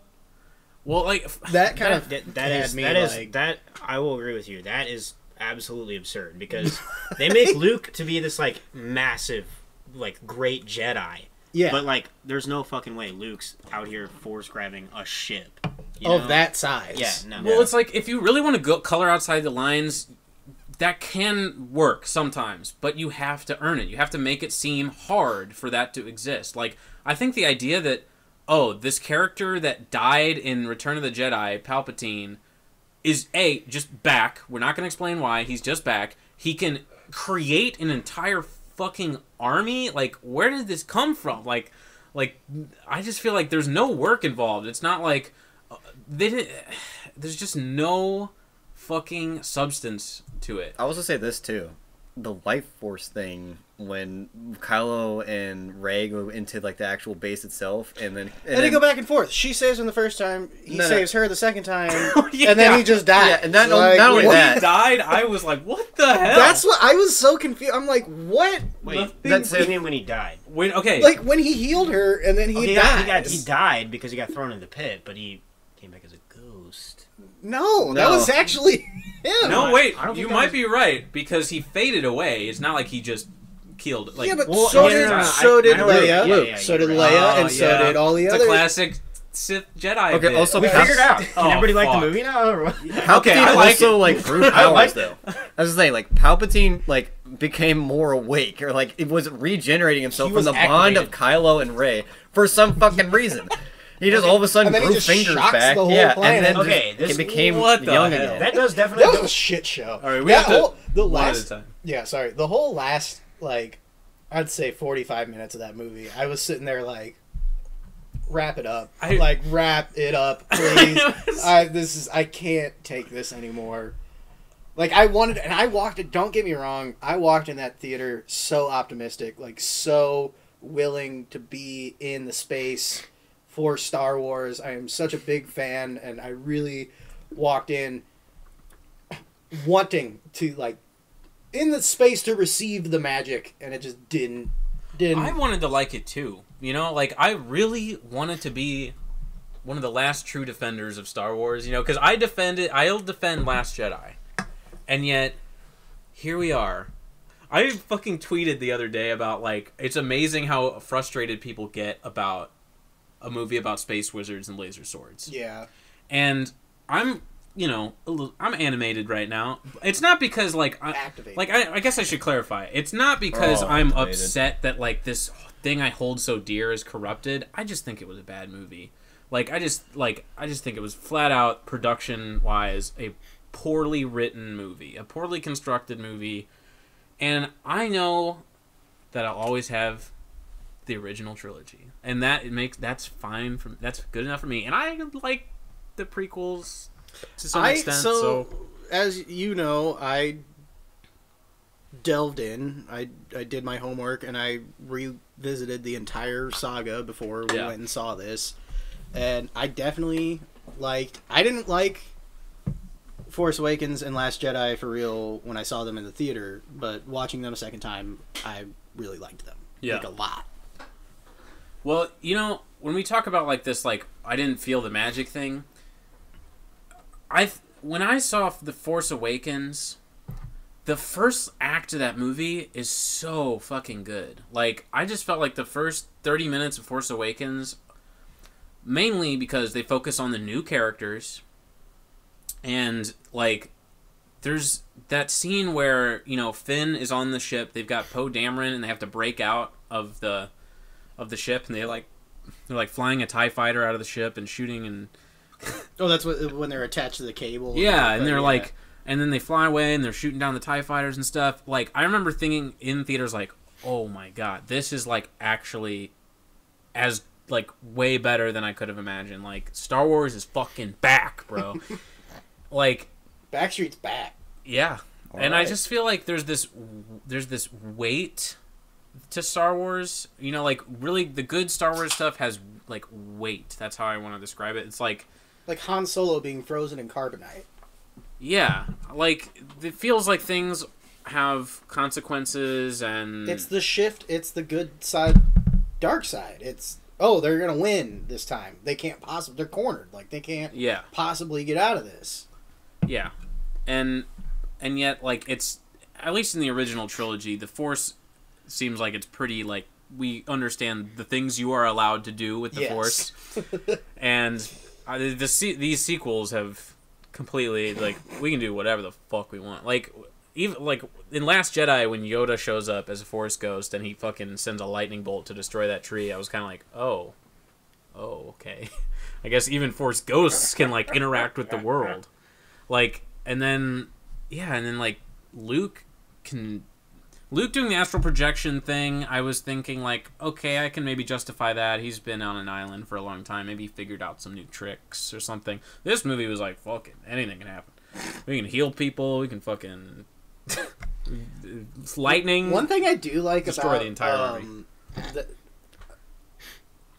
Well, like that kind that I will agree with you. That is absolutely absurd because they make Luke to be this like massive, like great Jedi. Yeah. But like, there's no fucking way Luke's out here force grabbing a ship of that size. Yeah. No. Well, it's like if you really want to go color outside the lines, that can work sometimes, but you have to earn it. You have to make it seem hard for that to exist. Like, I think the idea that, oh, this character that died in Return of the Jedi, Palpatine, is just back. We're not going to explain why. He's just back. He can create an entire fucking army. Like, where did this come from? Like I just feel like there's no work involved. It's not like there's just no fucking substance to it. I was gonna say this too. The life force thing when Kylo and Rey go into like the actual base itself, and then they go back and forth. She saves him the first time. He saves her the second time, yeah. and then he just died. Yeah, and not only when that, he died, I was like, "What the hell?" That's what I was so confused. I'm like, "What?" Wait, what do you mean when he died? Like when he healed her, and then he died. He died because he got thrown in the pit, but he came back as a ghost. No, that was actually him. No, wait, you might be right because he faded away. It's not like he just killed. Like, yeah, but well, so did Leia. Luke. So did Leia, and so did all the it's other. A classic Sith Jedi. Okay, bit. also we figured out. Can everybody like the movie now? Or what? Palpatine I like also it. like grew powers though. I was saying like Palpatine like became more awake or like it was regenerating himself from the bond of Kylo and Rey for some fucking reason. He just all of a sudden grew fingers back. Yeah, and then this became what the young hell? again. That does definitely. That was a shit show. All right, we have to the one last. at a time. Yeah, sorry. The whole last like, I'd say 45 minutes of that movie, I was sitting there like, wrap it up. Wrap it up, please. I can't take this anymore. Like I wanted, and I walked it. Don't get me wrong. I walked in that theater so optimistic, like so willing to be in the space for Star Wars. I am such a big fan, and I really walked in wanting to like in the space to receive the magic, and it just didn't. I wanted to like it too. You know, like I really wanted to be one of the last true defenders of Star Wars. You know, because I'll defend Last Jedi, and yet here we are. I fucking tweeted the other day about like it's amazing how frustrated people get about a movie about space wizards and laser swords. Yeah, and I'm animated right now. It's not because like I guess I should clarify. It's not because I'm upset that like this thing I hold so dear is corrupted. I just think it was a bad movie. Like I just think it was flat out production wise a poorly written movie, a poorly constructed movie. And I know that I'll always have the original trilogy, and that's fine. That's good enough for me. And I like the prequels to some extent. So, as you know, I delved in. I did my homework, and I revisited the entire saga before we went and saw this. And I definitely liked. I didn't like Force Awakens and Last Jedi for real when I saw them in the theater, but watching them a second time, I really liked them. Yeah. Like a lot. Well, you know, when we talk about like this, like I didn't feel the magic thing. When I saw The Force Awakens, the first act of that movie is so fucking good. Like I just felt like the first 30 minutes of Force Awakens, mainly because they focus on the new characters. And, like, there's that scene where, you know, Finn is on the ship. They've got Poe Dameron, and they have to break out of the ship. And they're like flying a TIE fighter out of the ship and shooting. And oh, that's when they're attached to the cable. Yeah, and they're like... And then they fly away, and they're shooting down the TIE fighters and stuff. Like, I remember thinking in theaters, like, oh, my God. This is, like, actually as, like, way better than I could have imagined. Like, Star Wars is fucking back, bro. Like Backstreet's back. Yeah. I just feel like there's this weight to Star Wars. You know, like really the good Star Wars stuff has like weight. That's how I want to describe it. It's like Han Solo being frozen in carbonite. Yeah. Like it feels like things have consequences and it's the shift, it's the good side, dark side. It's they're going to win this time. They can't possibly they're cornered. Like they can't possibly get out of this. Yeah. And yet, like, it's... At least in the original trilogy, the Force seems like it's pretty, like... We understand the things you are allowed to do with the Force. And these sequels have completely, like... We can do whatever the fuck we want. Like, even like in Last Jedi when Yoda shows up as a Force ghost and he fucking sends a lightning bolt to destroy that tree, I was kind of like, oh, okay. I guess even Force ghosts can like interact with the world, like, and then like Luke doing the astral projection thing. I was thinking like, okay, I can maybe justify that. He's been on an island for a long time. Maybe he figured out some new tricks or something. This movie was like, fucking anything can happen. We can heal people. We can fucking lightning. One thing I do like destroy about the entire army.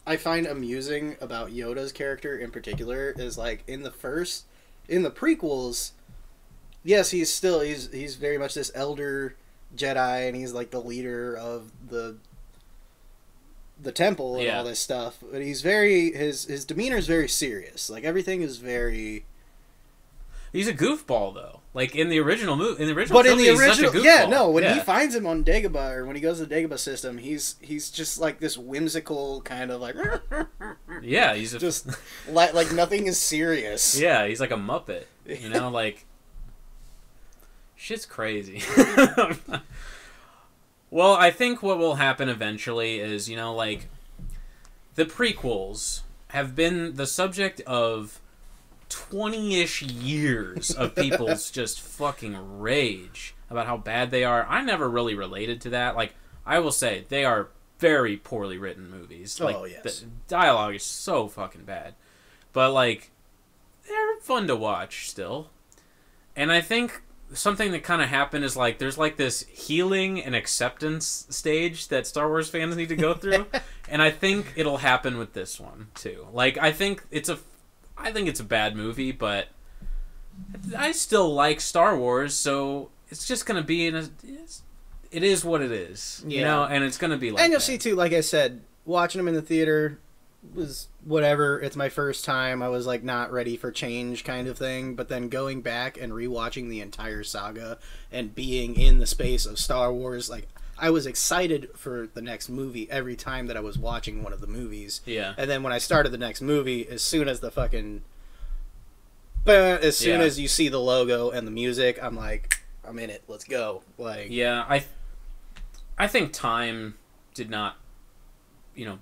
I find amusing about Yoda's character in particular is like in the prequels, yes, he's very much this elder Jedi, and he's like the leader of the temple and all this stuff. But he's his demeanor is very serious. Like everything is very. He's a goofball though. Like in the original movie, he's such a goofball. When he finds him on Dagobah, or when he goes to the Dagobah system, he's just like this whimsical kind of like. Yeah, he's just like nothing is serious. Yeah, he's like a Muppet. You know, like shit's crazy. Well, I think what will happen eventually is, like the prequels have been the subject of 20-ish years of people's just fucking rage about how bad they are. I never really related to that. Like, I will say, they are very poorly written movies. Like, yes. The dialogue is so fucking bad. But, like, they're fun to watch still. And I think something that kind of happened is, like, there's, like, this healing and acceptance stage that Star Wars fans need to go through. And I think it'll happen with this one, too. Like, I think it's a bad movie, but I still like Star Wars, so it's just gonna be it is what it is, you know, and it's gonna be like. And you'll see too, like I said, watching them in the theater was whatever. It's my first time. I was like not ready for change, kind of thing. But then going back and rewatching the entire saga and being in the space of Star Wars, like. I was excited for the next movie every time that I was watching one of the movies. Yeah. And then when I started the next movie, as soon as as you see the logo and the music, I'm like, I'm in it. Let's go. Like. Yeah, I think time did not,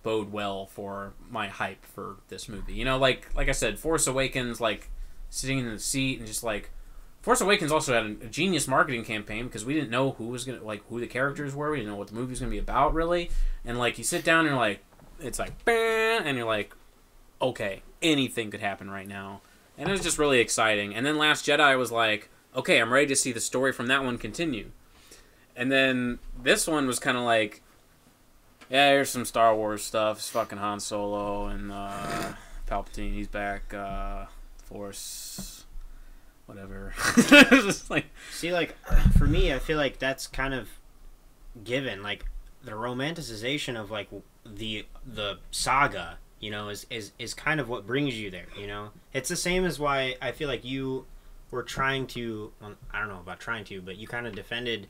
bode well for my hype for this movie. Like I said, Force Awakens, like sitting in the seat and just like. Force Awakens also had a genius marketing campaign because we didn't know who the characters were. We didn't know what the movie was going to be about, really. And, like, you sit down and you're like, it's like, bam, and you're like, okay, anything could happen right now. And it was just really exciting. And then Last Jedi was like, okay, I'm ready to see the story from that one continue. And then this one was kind of like, yeah, here's some Star Wars stuff. It's fucking Han Solo and Palpatine, he's back. Force... whatever. Just like, see, like, for me, I feel like that's kind of given. Like, the romanticization of like the saga, is kind of what brings you there. It's the same as why I feel like you were trying to. Well, I don't know about trying to, but you kind of defended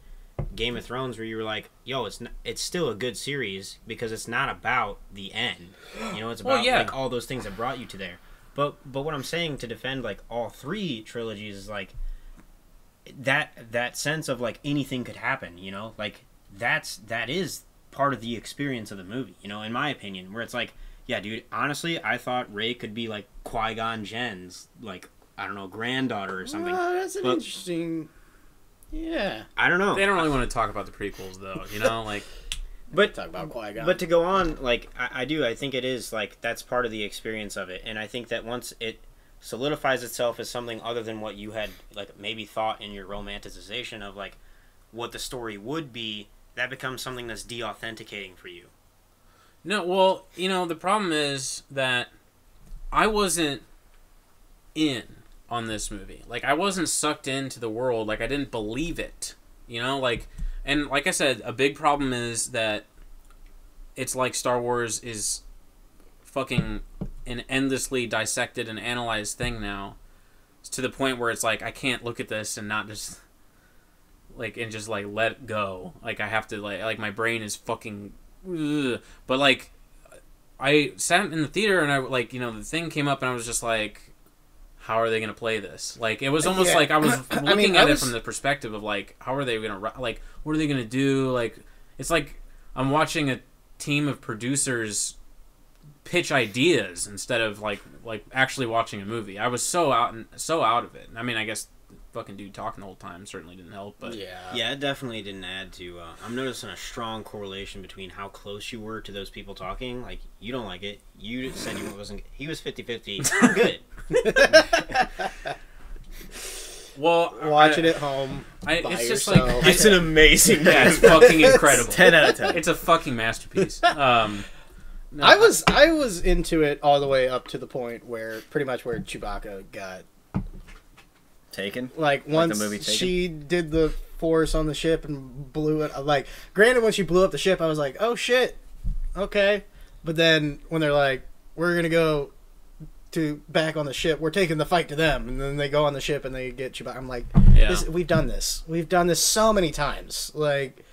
Game of Thrones, where you were like, "Yo, it's still a good series because it's not about the end. It's about like all those things that brought you to there." But what I'm saying to defend like all three trilogies is like that sense of like anything could happen, like that is part of the experience of the movie, in my opinion, where it's like, yeah, dude, honestly, I thought Rey could be like Qui-Gon Jinn's like, I don't know, granddaughter or something. Oh, that's an interesting. Yeah, I don't know. They don't really want to talk about the prequels though, like. But talk about Qui-Gon. But to go on, like I think it is like that's part of the experience of it, and I think that once it solidifies itself as something other than what you had like maybe thought in your romanticization of like what the story would be, that becomes something that's de-authenticating for you. No, well, the problem is that I wasn't in on this movie. Like I wasn't sucked into the world. Like I didn't believe it. Like. And like I said, a big problem is that it's like Star Wars is fucking an endlessly dissected and analyzed thing now. It's to the point where it's like, I can't look at this and not just, like, and just, like, let it go. Like, I have to, like my brain is fucking, ugh. But, like, I sat in the theater and I, like, the thing came up and I was just like, how are they going to play this? Like, it was almost like I was looking at it from the perspective of, like, how are they going to, like, what are they going to do? Like, it's like I'm watching a team of producers pitch ideas instead of, like actually watching a movie. I was so out of it. I mean, I guess the fucking dude talking the whole time certainly didn't help, but... Yeah, it definitely didn't add to... I'm noticing a strong correlation between how close you were to those people talking. Like, you don't like it. You said you wasn't... He was 50-50. I'm good. Well, watch it at home. It's just yourself. like It's an amazing movie. Yeah, it's fucking incredible. 10 out of 10. It's a fucking masterpiece. No, I was into it all the way up to the point where pretty much where Chewbacca got Taken? like once the movie Taken? she did the force on the ship and blew it. Like, granted, when she blew up the ship, I was like, oh shit, okay. But then when they're like, we're gonna go to back on the ship, we're taking the fight to them, and then they go on the ship and they get Chewbacca. I'm like, we've done this so many times. Like,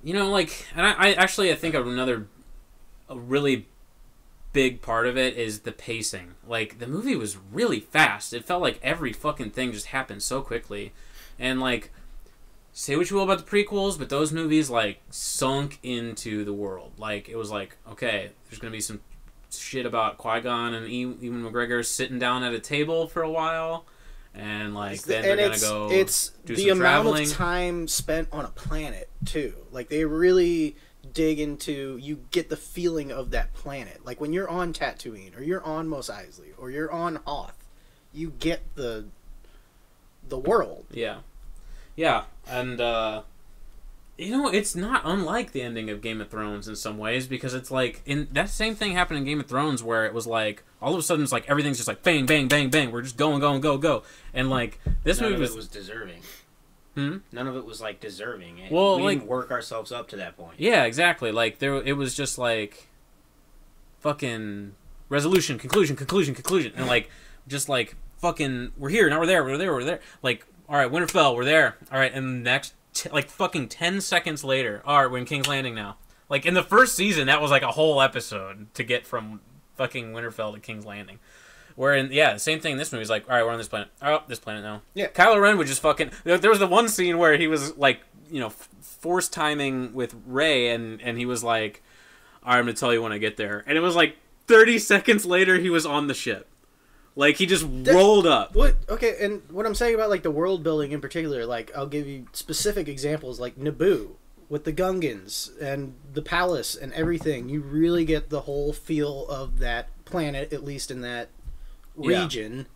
you know, like, and I think of a really big part of it is the pacing. Like, the movie was really fast. It felt like every fucking thing just happened so quickly. And, like, say what you will about the prequels, but those movies, like, sunk into the world. Like, it was like, okay, there's gonna be some shit about Qui-Gon and Ewan McGregor sitting down at a table for a while, and, like, then they're gonna go do the some amount traveling. of time spent on a planet, too. Like, they really... dig into, you get the feeling of that planet. Like when you're on Tatooine or you're on Mos Eisley or you're on Hoth, you get the world. Yeah, and you know, it's not unlike the ending of Game of Thrones in some ways, because it's like, in that same thing happened in Game of Thrones where it was like all of a sudden it's like everything's just like bang bang bang bang, we're just going, and like this movie was deserving. None of it was like deserving. We didn't work ourselves up to that point. Yeah, exactly. Like it was just like fucking resolution, conclusion, and like just like fucking we're here, now we're there. Like, all right, Winterfell, we're there. All right, and next like fucking 10 seconds later, all right, we're in King's Landing now. Like in the first season, that was like a whole episode to get from fucking Winterfell to King's Landing. Where the same thing in this movie is like, all right, we're on this planet. Oh, this planet now. Yeah. Kylo Ren would just fucking... There was the one scene where he was like, you know, force timing with Rey, and he was like, all right, I'm going to tell you when I get there. And it was like 30 seconds later, he was on the ship. Like, he just rolled up. Okay, and what I'm saying about like the world building in particular, like, I'll give you specific examples, like Naboo with the Gungans and the palace and everything. You really get the whole feel of that planet, at least in that region.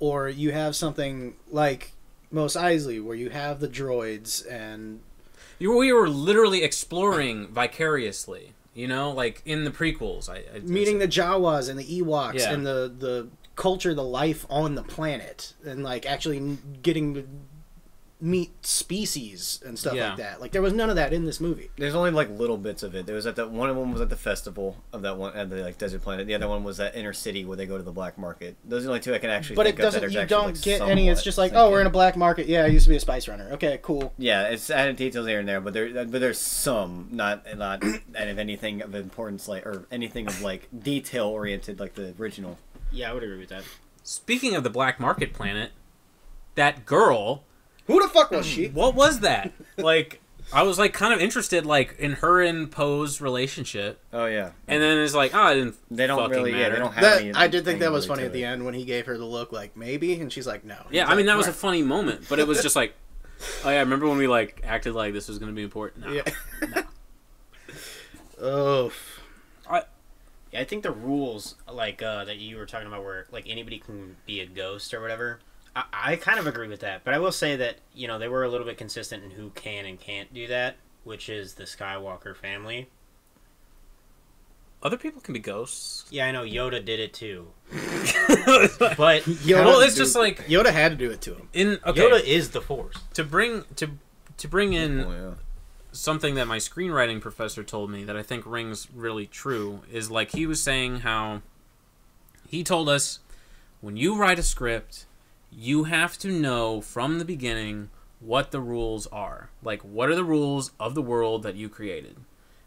Or you have something like Mos Eisley where you have the droids and we were literally exploring vicariously, you know, like in the prequels. Meeting the Jawas and the Ewoks and the culture, the life on the planet, and like actually getting to meet species and stuff like that. Like, there was none of that in this movie. There's only like little bits of it. There was at that one of them was at the festival of that one at the like desert planet. The other one was that inner city where they go to the black market. Those are the only two I can actually think of. But you don't get any. It's just like, oh, we're in a black market. Yeah, I used to be a spice runner. Okay, cool. Yeah, it's added details here and there, but there's some not of anything of importance, like, or anything of like detail oriented like the original. Yeah, I would agree with that. Speaking of the black market planet, that girl. Who the fuck was she? What was that? Like, I was like kind of interested, like, in her and Poe's relationship. Oh yeah. And then it's like, oh, it didn't. They don't fucking really. matter. Yeah, they don't have that, any. I did think that was really funny at the end when he gave her the look, like maybe, and she's like, no. Yeah, I mean that was a funny moment, but it was just like, oh yeah, remember when we like acted like this was going to be important? No. Yeah. No. Oh. I think the rules like that you were talking about, where like anybody can be a ghost or whatever. I kind of agree with that, but I will say that, you know, they were a little bit consistent in who can and can't do that, which is the Skywalker family. Other people can be ghosts. Yeah, I know Yoda did it too. But Yoda, well, it's just like Yoda had to do it to him. Yoda is the Force. To bring in something that my screenwriting professor told me that I think rings really true is, like, he was saying how he told us, when you write a script, you have to know from the beginning what the rules are. Like, what are the rules of the world that you created?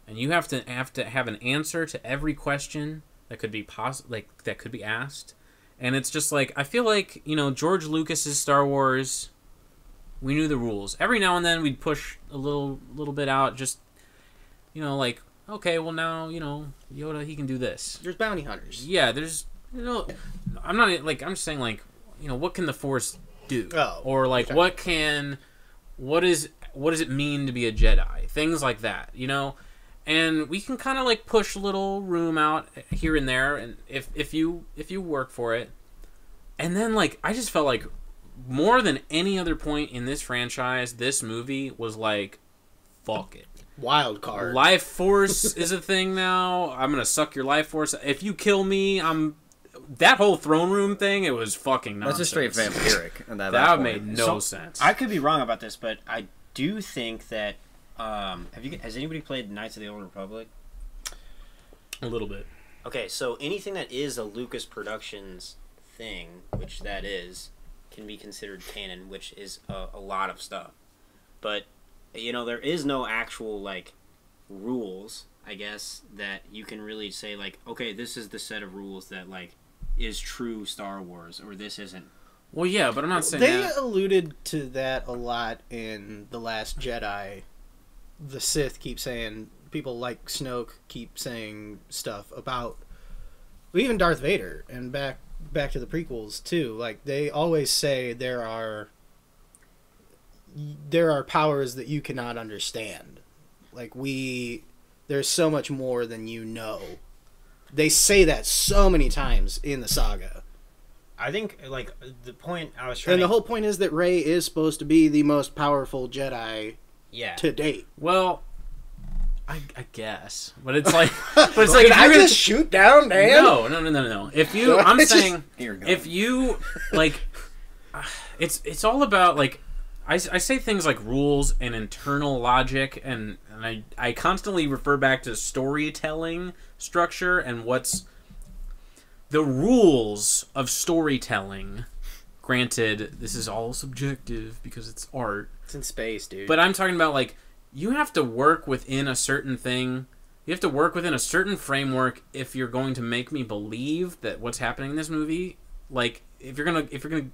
And you have to have an answer to every question that could be that could be asked, And it's just like, I feel like, you know, George Lucas's Star Wars, we knew the rules. Every now and then we'd push a little bit out, just, you know, like, okay, well now, you know, Yoda, he can do this. There's bounty hunters. Yeah, there's, you know, I'm not, like, I'm just saying, like, you know, what can the Force do? Oh, or, like, what does it mean to be a Jedi? Things like that, you know? And we can kind of, like, push a little room out here and there, and if you work for it. And then, like, I just felt like more than any other point in this franchise, this movie was like, fuck it. Wild card. Life Force is a thing now. I'm gonna suck your life force. If you kill me, that whole throne room thing, it was fucking nonsense. That's just straight vampiric. That made no sense. I could be wrong about this, but I do think that has anybody played Knights of the Old Republic? A little bit. Okay, so anything that is a Lucas Productions thing, which that is, can be considered canon, which is a lot of stuff. But you know, there is no actual like rules, I guess, that you can really say like, okay, this is the set of rules that like is true Star Wars, or this isn't. Well, yeah, but I'm not saying they that. alluded to that a lot in The Last Jedi. The Sith keep saying, people like Snoke keep saying stuff about, even Darth Vader, and back to the prequels too. Like, they always say there are powers that you cannot understand. Like, there's so much more than you know. They say that so many times in the saga. I think, like, the point I was trying And the whole point is that Rey is supposed to be the most powerful Jedi to date. Well, I guess. But it's like... But it's Did like, I just shoot down, man? No. If you... I'm saying... If you, like... It's all about, like... I say things like rules and internal logic, and I constantly refer back to storytelling structure and what's the rules of storytelling. Granted, this is all subjective because it's art. It's in space, dude. But I'm talking about, like, you have to work within a certain thing. You have to work within a certain framework if you're going to make me believe that what's happening in this movie, like, if you're gonna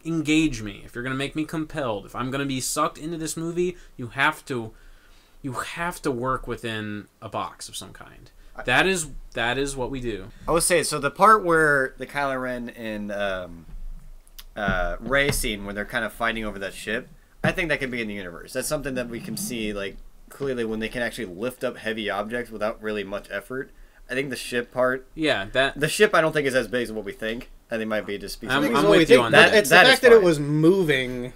engage me, if you're gonna make me compelled, if I'm gonna be sucked into this movie, you have to work within a box of some kind. That is what we do. I would say, so the part where the Kylo Ren and Rey scene where they're kind of fighting over that ship, I think that could be in the universe. That's something that we can see, like, clearly when they can actually lift up heavy objects without really much effort. I think the ship part... Yeah, the ship I don't think is as big as what we think. I think it might be just... I'm with you on that. It's the fact that it was moving,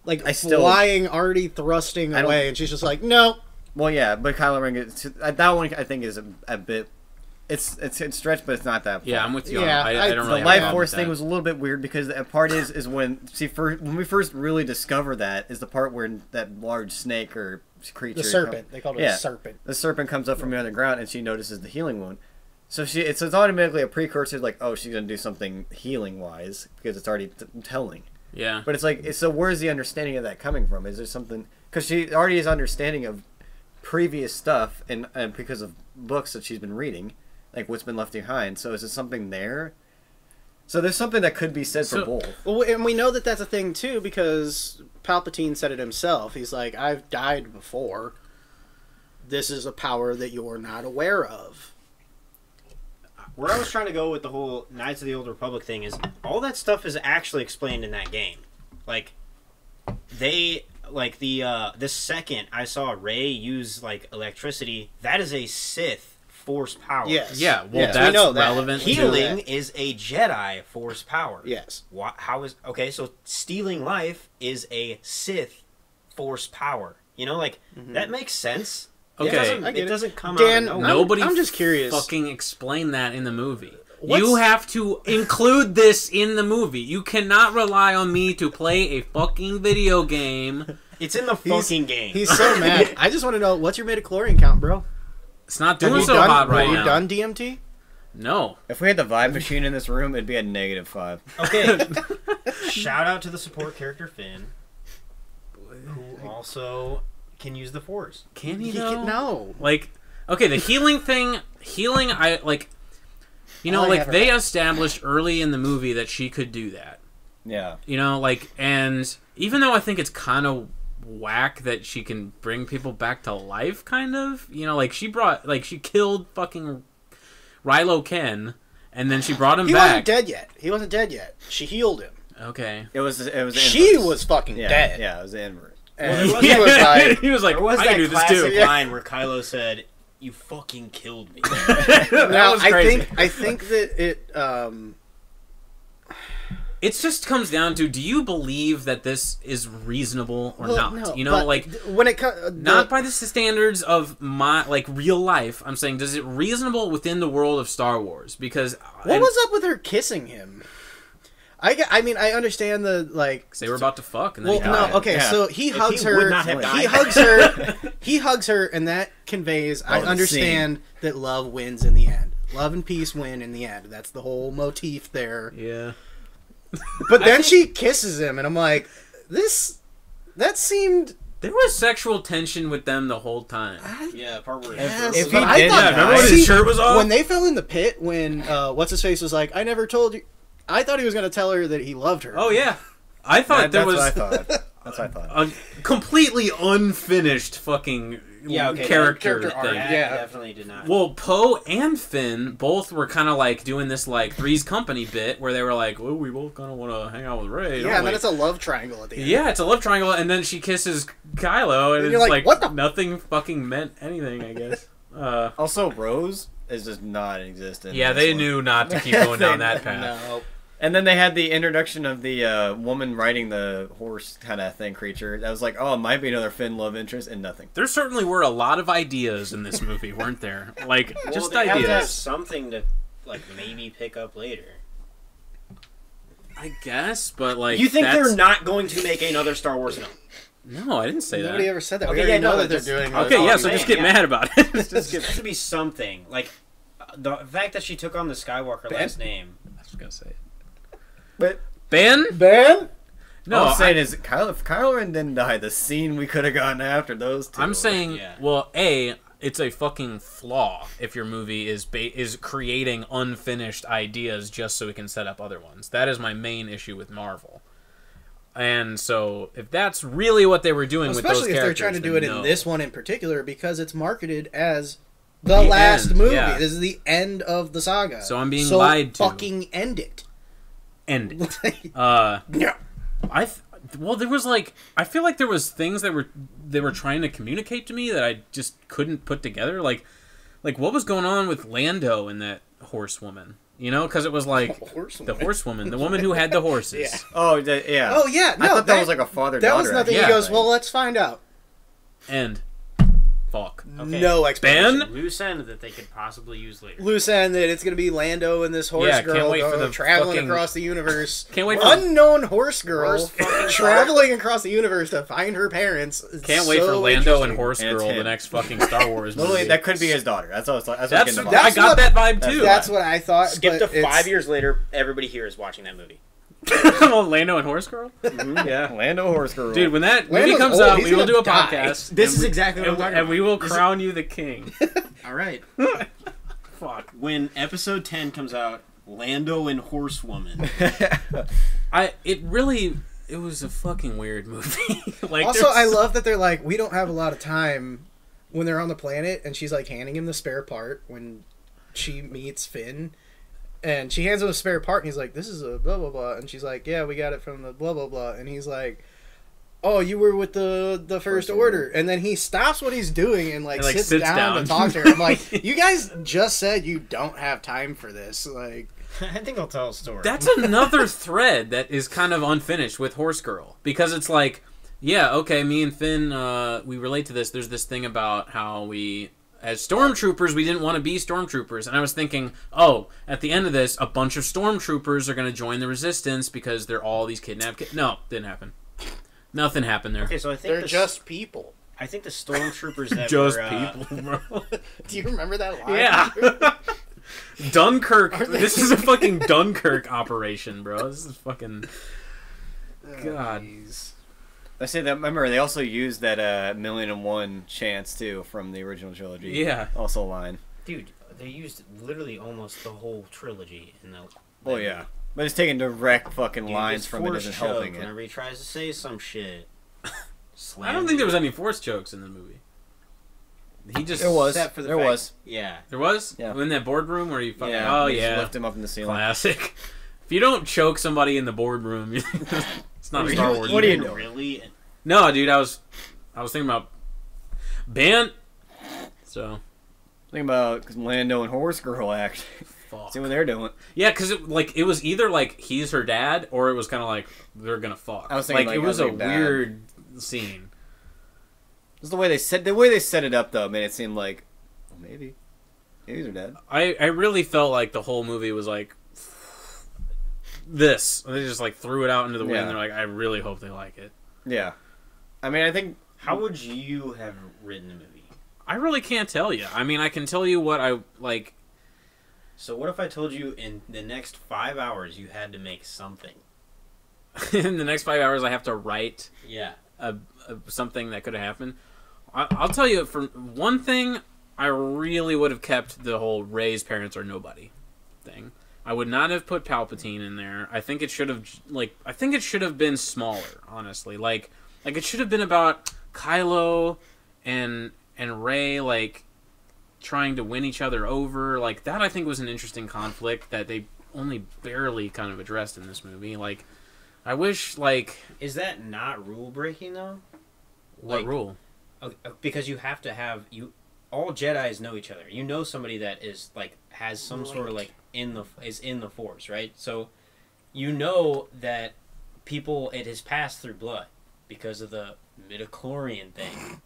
like, flying, already thrusting away, and she's just like, no. Well, yeah, but Kylo Ren... That one, I think, is a bit... It's stretched, but it's not that far. Yeah, I'm with you on that. I don't really... The Life Force thing was a little bit weird, because the part is when... See, when we first really discover that, is the part where that large snake or creature... The serpent. They called it a serpent. The serpent comes up from the underground, and she notices the healing wound. So it's automatically a precursor, like, oh, she's going to do something healing-wise, because it's already telling. Yeah. But it's like, so where's the understanding of that coming from? Is there something... Because she already has understanding of previous stuff, and because of books that she's been reading, like what's been left behind. So is it something there? So there's something that could be said for both. Well, and we know that that's a thing, too, because Palpatine said it himself. He's like, I've died before. This is a power that you're not aware of. Where I was trying to go with the whole Knights of the Old Republic thing is all that stuff is actually explained in that game. Like, they, like, the second I saw Rey use, like, electricity, that is a Sith Force power. Yes. Yeah, well, that's relevant. Healing is a Jedi Force power. Yes. Okay, so stealing life is a Sith Force power. You know, like, that makes sense. Okay, it doesn't come Dan, out. Nobody I'm just curious. Fucking explain that in the movie. You have to include this in the movie. You cannot rely on me to play a fucking video game. It's in the fucking game. He's so mad. I just want to know, what's your midichlorian count, bro? It's not doing so hot right now. Have you done DMT? No. If we had the vibe machine in this room, it'd be a -5. Okay. Shout out to the support character Finn, who also can use the Force. Can he No. Like, okay, the healing thing, I, like, You know, like, they established early in the movie that she could do that. Yeah. You know, like, and even though I think it's kind of whack that she can bring people back to life, kind of, you know, like, she killed fucking Rilo Ken, and then she brought him back. He wasn't dead yet. She healed him. Okay. It was She was fucking dead. Yeah, it was the inverse. And he was like, there was I that can do this too. classic line where Kylo said, "You fucking killed me." That was crazy. I think that it it just comes down to, do you believe that this is reasonable or not? No, you know, like, when it not by the standards of my, like, real life. I'm saying, does it reasonable within the world of Star Wars? Because what was up with her kissing him? I mean, I understand the, like, they were about to fuck. And then so he hugs her. would not have died. He hugs her. He hugs her, and that conveys. I understand that love wins in the end. Love and peace win in the end. That's the whole motif there. Yeah. But then she kisses him, and I'm like, that seemed... There was sexual tension with them the whole time. Yeah, part where If he but I did thought, remember when his shirt was off? When they fell in the pit, when what's-his-face was like, I never told you... I thought he was going to tell her that he loved her. Oh, yeah. I thought there was... That's what I thought. A completely unfinished fucking character thing. Yeah, definitely did not. Well, Poe and Finn both were kind of like doing this like Three's Company bit where they were like, "Oh, we both kind of want to hang out with Rey." Yeah, and then it's a love triangle at the end. Yeah, it's a love triangle, and then she kisses Kylo, and you're it's like, what the... nothing fucking meant anything, I guess. Also, Rose is just not existent. Yeah, they knew not to keep going down that path. No. And then they had the introduction of the woman riding the horse kind of thing creature. That was like, oh, it might be another Finn love interest, and nothing. There certainly were a lot of ideas in this movie, weren't there? Like, just they ideas. have to have something to, like, maybe pick up later. I guess, but like, You think they're not going to make another Star Wars film? No, I didn't say Nobody that. ever said that. Okay, We already yeah, know no, that they're just- doing Okay, yeah, so man, just get yeah. mad about it. There should be something. Like, the fact that she took on the Skywalker last name. I was gonna say it. But Ben? no, all I'm saying is, if Kylo Ren didn't die, the scene we could have gotten after those two. I'm saying, Yeah. well, it's a fucking flaw if your movie is creating unfinished ideas just so it can set up other ones. That is my main issue with Marvel. And so, if that's really what they were doing with those especially if characters, they're trying to do then it no. in this one in particular, because it's marketed as the last end, movie. yeah. This is the end of the saga. So I'm being lied to. Fucking end it. End it. Yeah. Well, there was like, I feel like there was things that they were trying to communicate to me that I just couldn't put together. Like what was going on with Lando and that horsewoman? You know, because it was like the horsewoman, the woman who had the horses. Yeah. Oh, yeah. Oh yeah, no, I thought that was like a father-daughter. That was nothing. Yeah. He goes, well, let's find out. And fuck. Okay. No explanation. Ben? Loose end that they could possibly use later. Loose end that it's gonna be Lando and this horse Yeah, girl can't wait for the traveling fucking- across the universe. Can't wait for Unknown horse girl Worst fucking traveling across the universe to find her parents. It's Can't wait so for Lando interesting. and Horse And it's Girl, the him. next fucking Star Wars movie. Literally, that could be his daughter. That's what That's getting I got what- that vibe too. That's what I thought. Skip but to 5 years later, everybody here is watching that movie. Lando and Horse Girl. Yeah, Lando Horse Girl. Dude, when that movie Lando's comes old. out, He's we will gonna do a die. podcast. This and is we- exactly what I'm talking and we about. will crown you the king. All right. Fuck. When episode 10 comes out, Lando and Horsewoman. It was a fucking weird movie. Like, Also, there's- I love that they're like, we don't have a lot of time when they're on the planet, and she's like handing him the spare part when she meets Finn. And she hands him a spare part, and he's like, this is a blah, blah, blah. And she's like, yeah, we got it from the blah, blah, blah. And he's like, oh, you were with the First Order. And then he stops what he's doing and, like, sits down to talk to her. I'm like, you guys just said you don't have time for this. Like, I think I'll tell a story. That's another thread that is kind of unfinished with Horse Girl. Because it's like, yeah, okay, me and Finn, we relate to this. There's this thing about how we, as stormtroopers, we didn't want to be stormtroopers. And I was thinking, oh, at the end of this, a bunch of stormtroopers are going to join the Resistance because they're all these kidnapped kids. No, didn't happen. Nothing happened there. Okay, so I think they're just people. I think the stormtroopers that Just were people, bro. Do you remember that line? Yeah. Dunkirk. This is a fucking Dunkirk operation, bro. This is fucking... God. I say that. Remember, they also used that 1,000,001 chance too from the original trilogy. Yeah. Also a line. Dude, they used literally almost the whole trilogy in the. Oh yeah, but it's taking direct fucking Dude, lines this from it force isn't choke helping it. Whenever he tries to say some shit. I don't think there was any force chokes in the movie. He just There was. Except for the There fact- was. Yeah. There was? Yeah. In that boardroom where you fucking... Yeah. Oh, they just yeah. lift him up in the ceiling. Classic. If you don't choke somebody in the boardroom, it's not a Star Wars what are you movie. doing? Really? No, dude, I was thinking about... Bant! So... Think about Lando and Horse Girl act. Fuck. See what they're doing. Yeah, because it was either like he's her dad, or it was kind of like they're gonna fuck. I was thinking, it was a like, dad. weird scene. Just the way they set it up though made it seem like, well, maybe he's her dad. I really felt like the whole movie was like this. They just like threw it out into the wind. Yeah. They're like, I really hope they like it. Yeah, I mean, I think How would you have written the movie? I really can't tell you. I mean, I can tell you what I like. So what if I told you in the next 5 hours you had to make something? In the next 5 hours, I have to write Yeah. something that could have happened. I'll tell you, for one thing, I really would have kept the whole Rey's parents are nobody thing. I would not have put Palpatine in there. I think it should have been smaller, honestly. Like it should have been about Kylo and Rey, like, trying to win each other over. Like, that I think was an interesting conflict that they only barely kind of addressed in this movie. Like, I wish, like... Is that not rule breaking though? What Like, rule? Because you have to have all Jedis know each other. You know somebody that is like has some sort of like is in the Force, right? So you know that it has passed through blood because of the midichlorian thing.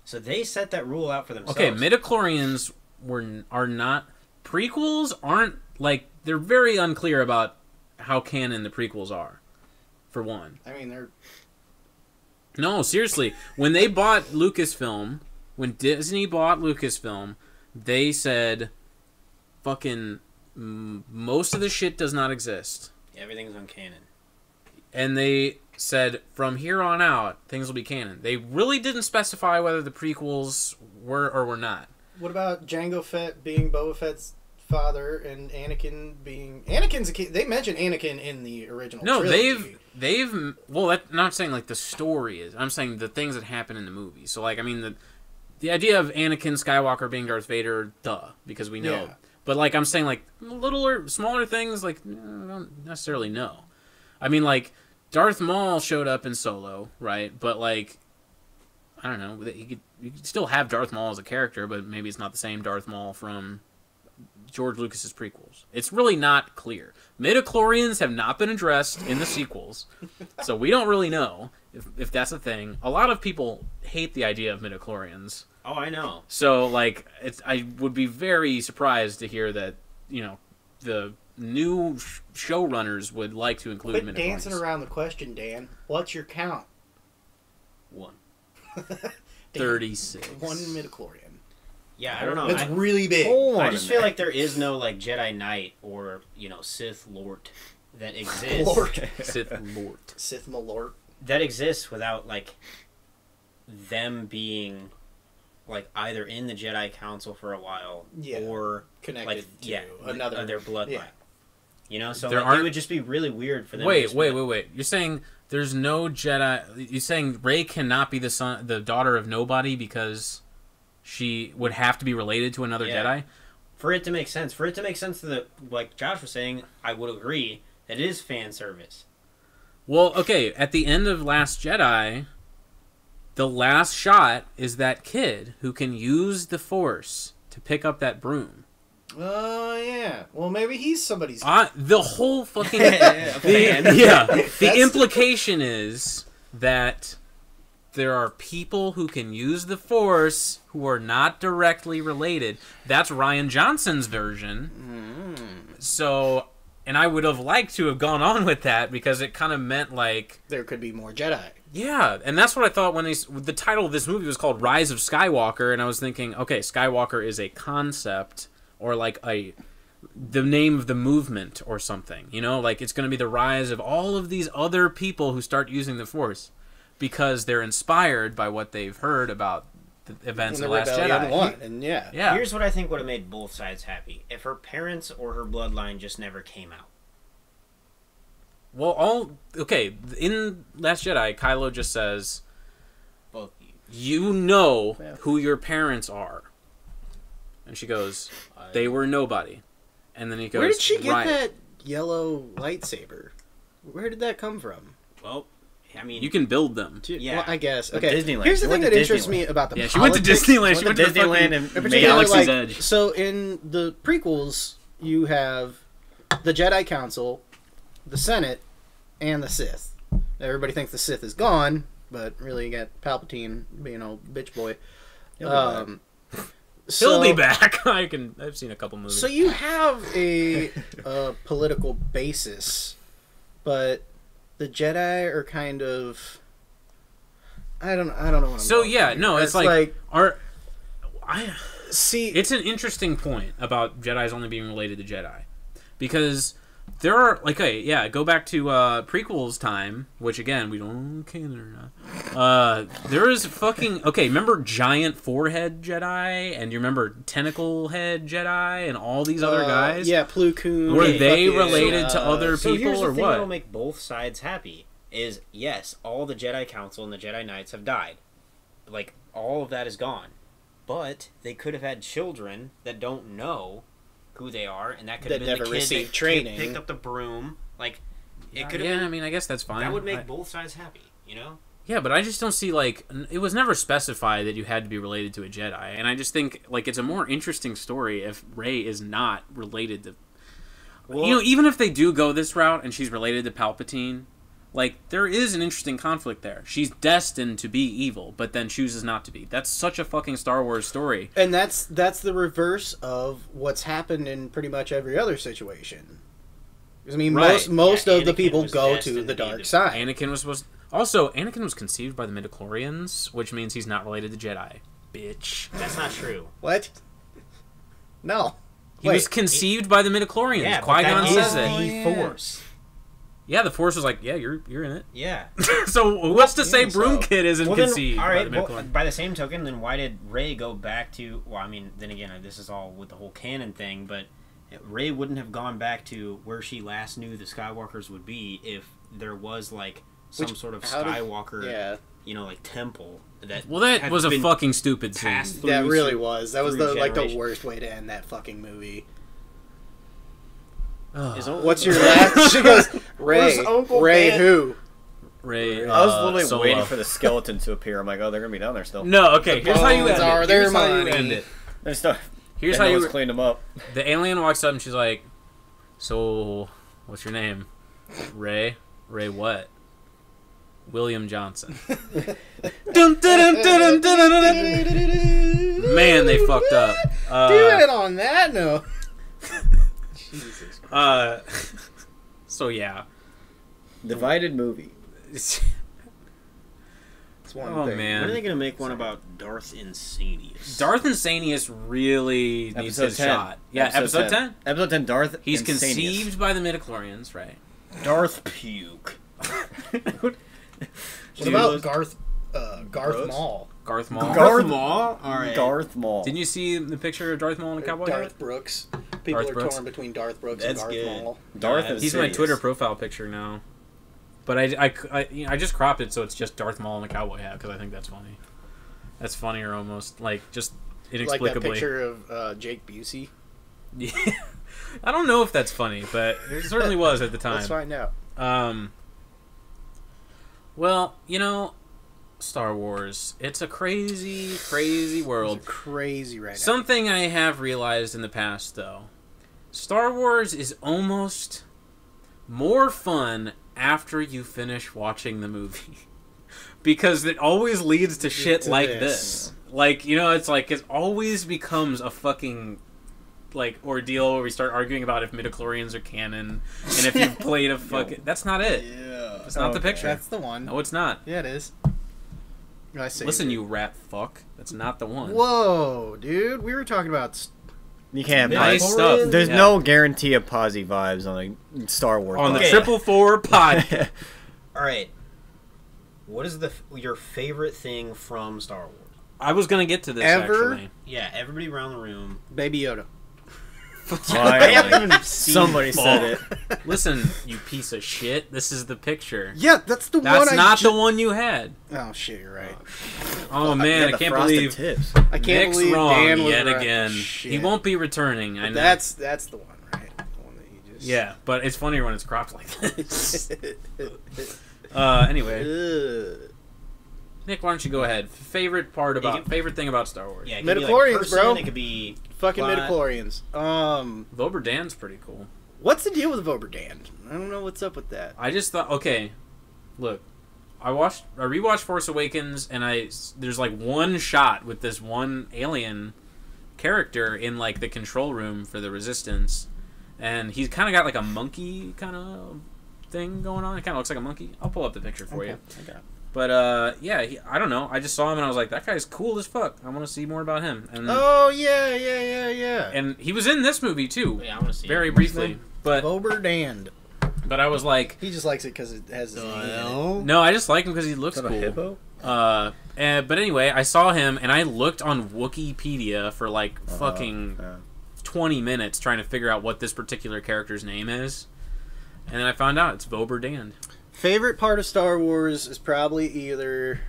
So they set that rule out for themselves. Okay, midichlorians are not... Prequels aren't, like... They're very unclear about how canon the prequels are, for one. I mean, they're... No, seriously. When they bought Lucasfilm, when Disney bought Lucasfilm, they said, fucking, most of the shit does not exist. Everything's on canon. And they said, from here on out, things will be canon. They really didn't specify whether the prequels were or were not. What about Jango Fett being Boba Fett's father and Anakin being... Anakin's a kid. They mentioned Anakin in the original trilogy. Well, I'm not saying, like, the story is. I'm saying the things that happen in the movie. So, like, I mean, the idea of Anakin Skywalker being Darth Vader, duh, because we know. Yeah. But, like, I'm saying, like, littler, smaller things, like, I don't necessarily know. I mean, like, Darth Maul showed up in Solo, right? But, like, I don't know. You could still have Darth Maul as a character, but maybe it's not the same Darth Maul from George Lucas's prequels. It's really not clear. Midichlorians have not been addressed in the sequels, so we don't really know if that's a thing. A lot of people hate the idea of midichlorians. Oh, I know. So, like, I would be very surprised to hear that, you know, the new showrunners would like to include Quit midichlorians. dancing around the question, Dan. What's your count? 1. 36. One midichlorian. Yeah, I don't know. It's really big. I just feel like there is no like Jedi Knight or Sith Lord that exists. Sith Lord. Sith Malort. That exists without like them being like either in the Jedi Council for a while or connected like to another their bloodline. Yeah. So There like, it would just be really weird for them. Wait. You're saying there's no Jedi? You're saying Rey cannot be the daughter of nobody because she would have to be related to another Jedi? For it to make sense. For it to make sense to the like Josh was saying, I would agree that it is fan service. Well, okay. At the end of Last Jedi, the last shot is that kid who can use the Force to pick up that broom. Oh, yeah. Well, maybe he's somebody's... The whole fucking... The implication is that there are people who can use the Force who are not directly related. That's Rian Johnson's version. So, and I would have liked to have gone on with that because it kind of meant like... There could be more Jedi. Yeah, and that's what I thought when the title of this movie was called Rise of Skywalker, and I was thinking, okay, Skywalker is a concept... or like the name of the movement or something, like it's going to be the rise of all of these other people who start using the Force because they're inspired by what they've heard about the events And of The Last Rebellion Jedi. won, and yeah. Here's what I think would have made both sides happy: if her parents or her bloodline just never came out. Well, in Last Jedi, Kylo just says, Both "You know who your parents are," and she goes, "They were nobody," and then he goes, Where did she get "Right." that yellow lightsaber? Where did that come from? Well, I mean, You can build them. Yeah. Well, I guess. But Okay. Disneyland. Here's the She thing went that to interests Disneyland. me about the Yeah, she went to politics. Disneyland. She went to Disneyland fucking and particularly, Galaxy's like, Edge. So in the prequels, you have the Jedi Council, the Senate, and the Sith. Everybody thinks the Sith is gone, but really you got Palpatine being old bitch boy. He'll be back. I've seen a couple movies. So you have a political basis, but the Jedi are kind of I don't know what I'm So going yeah, for. no, it's see it's an interesting point about Jedis only being related to Jedi, because there are go back to prequels time, which again we don't canon or not. There is remember giant forehead Jedi, and you remember tentacle head Jedi, and all these other guys. Yeah, Plo Koon. Were and they fucking, related to other so people here's the or thing what? that'll make both sides happy is, yes, all the Jedi Council and the Jedi Knights have died. Like, all of that is gone. But they could have had children that don't know who they are, and that could have That been the never kid received that training. picked up the broom. Like, it could have Yeah, been... I mean, I guess that's fine. That would make both sides happy, you know? Yeah, but I just don't see, it was never specified that you had to be related to a Jedi, and I just think, it's a more interesting story if Rey is not related to... Well, even if they do go this route and she's related to Palpatine, there is an interesting conflict there. She's destined to be evil, but then chooses not to be. That's such a fucking Star Wars story. And that's the reverse of what's happened in pretty much every other situation. I mean, Right. most of the Anakin people was go destined to to the be dark the- side. Anakin was supposed... Also, Anakin was conceived by the midichlorians, which means he's not related to Jedi. Bitch. that's not true. What? No. He was conceived by the midichlorians. Yeah, but Qui-Gon that is says it. the Force. Yeah, the Force was like, yeah, you're in it. Yeah. So what's to say so- Broom Kid isn't Well, then, conceived all by right. the midichlorians? By the same token, then why did Rey go back to? Well, I mean, then again, this is all with the whole canon thing, but Rey wouldn't have gone back to where she last knew the Skywalkers would be if there was some sort of Skywalker, temple that. Well, that had was a been fucking stupid scene. passed through That really through- was. That was through the generations. worst way to end that fucking movie. His own- What's your last? She goes, Ray. Where's Uncle Ray Ben? who? Ray, I was literally Solo. waiting for the skeleton to appear. I'm like, oh, they're gonna be down there still. No, okay. Here's how you bones end are it. their Here's how you money. end it. There's no. Here's no how one's you. cleaned them up. The alien walks up and she's like, "So, what's your name?" Ray. Ray what? William Johnson. Dun, dun, dun, dun, dun, dun, dun, dun. Man, they fucked up. Dude, on that note. Jesus Christ. So yeah. Divided movie. It's one Oh thing. man. When are they gonna make one about Darth Insidious? Darth Insanius really needs Episode his 10. shot. Yeah, episode 10. Episode 10. Darth. He's Insanius. conceived by the midichlorians, right? Darth Puke. What about Garth Gross? Maul? Garth Maul. Garth Maul? Alright. Darth Maul. Didn't you see the picture of Darth Maul in a cowboy hat? Darth Brooks. People Darth are Brooks? torn between Darth Brooks That's and Darth good. Maul. Darth He's He's my Insidious. Twitter profile picture now. But I just cropped it so it's just Darth Maul in a cowboy hat because I think that's funny. That's funnier almost, just Like that inexplicably. picture of Jake Busey. Yeah. I don't know if that's funny, but it certainly was at the time. Let's find out. Well, Star Wars. It's a crazy, crazy world. It's crazy right now. Something I have realized in the past, though. Star Wars is almost more fun after you finish watching the movie. Because it always leads to shit To like this. this. It always becomes a fucking ordeal where we start arguing about if midichlorians are canon and if you've played a fucking... That's not it. Yeah. That's not the picture. That's the one. No, it's not. Yeah, it is. I saved Listen, it. you rat fuck. That's not the one. Whoa, dude. We were talking about... You can't. Nice buy- stuff. There's Yeah. no guarantee of posy vibes on a Star Wars. On the Okay. 444 podcast. Alright. What is your favorite thing from Star Wars? I was gonna get to this Ever? actually. Yeah, everybody around the room. Baby Yoda. I haven't even seen Somebody Paul. said it. Listen, you piece of shit. This is the picture. Yeah, that's the That's one. not the one you had. Oh shit, you're right. Oh man, Yeah, I can't the frosted believe tips. I can't Nick's believe wrong Dan was yet right. again. Shit. He won't be returning. I know. That's the one, right? The one that you just. Yeah, but it's funnier when it's cropped like this. Anyway, Ugh. Nick, why don't you go ahead? Favorite thing about Star Wars? Yeah, it could be, like, Midichlorians, person, bro. It could be Fucking plot. midichlorians. Vober Dan's pretty cool. What's the deal with Voberdan? I don't know what's up with that. I just thought, okay, look, I rewatched Force Awakens, and there's like one shot with this one alien character in like the control room for the Resistance, and he's kind of got like a monkey kind of thing going on. It kind of looks like a monkey. I'll pull up the picture for you. Okay. But yeah, I don't know. I just saw him and I was like, that guy's cool as fuck. I want to see more about him. And Oh yeah. and he was in this movie too, Yeah, I want to see very it. briefly. But Voberdan. I was like, He just likes it because it has his name in it. no, I just like him because he looks Is that a cool. hippo? But anyway, I saw him and I looked on Wikipedia for like fucking 20 minutes trying to figure out what this particular character's name is, and then I found out it's Vober Dan. Favorite part of Star Wars is probably either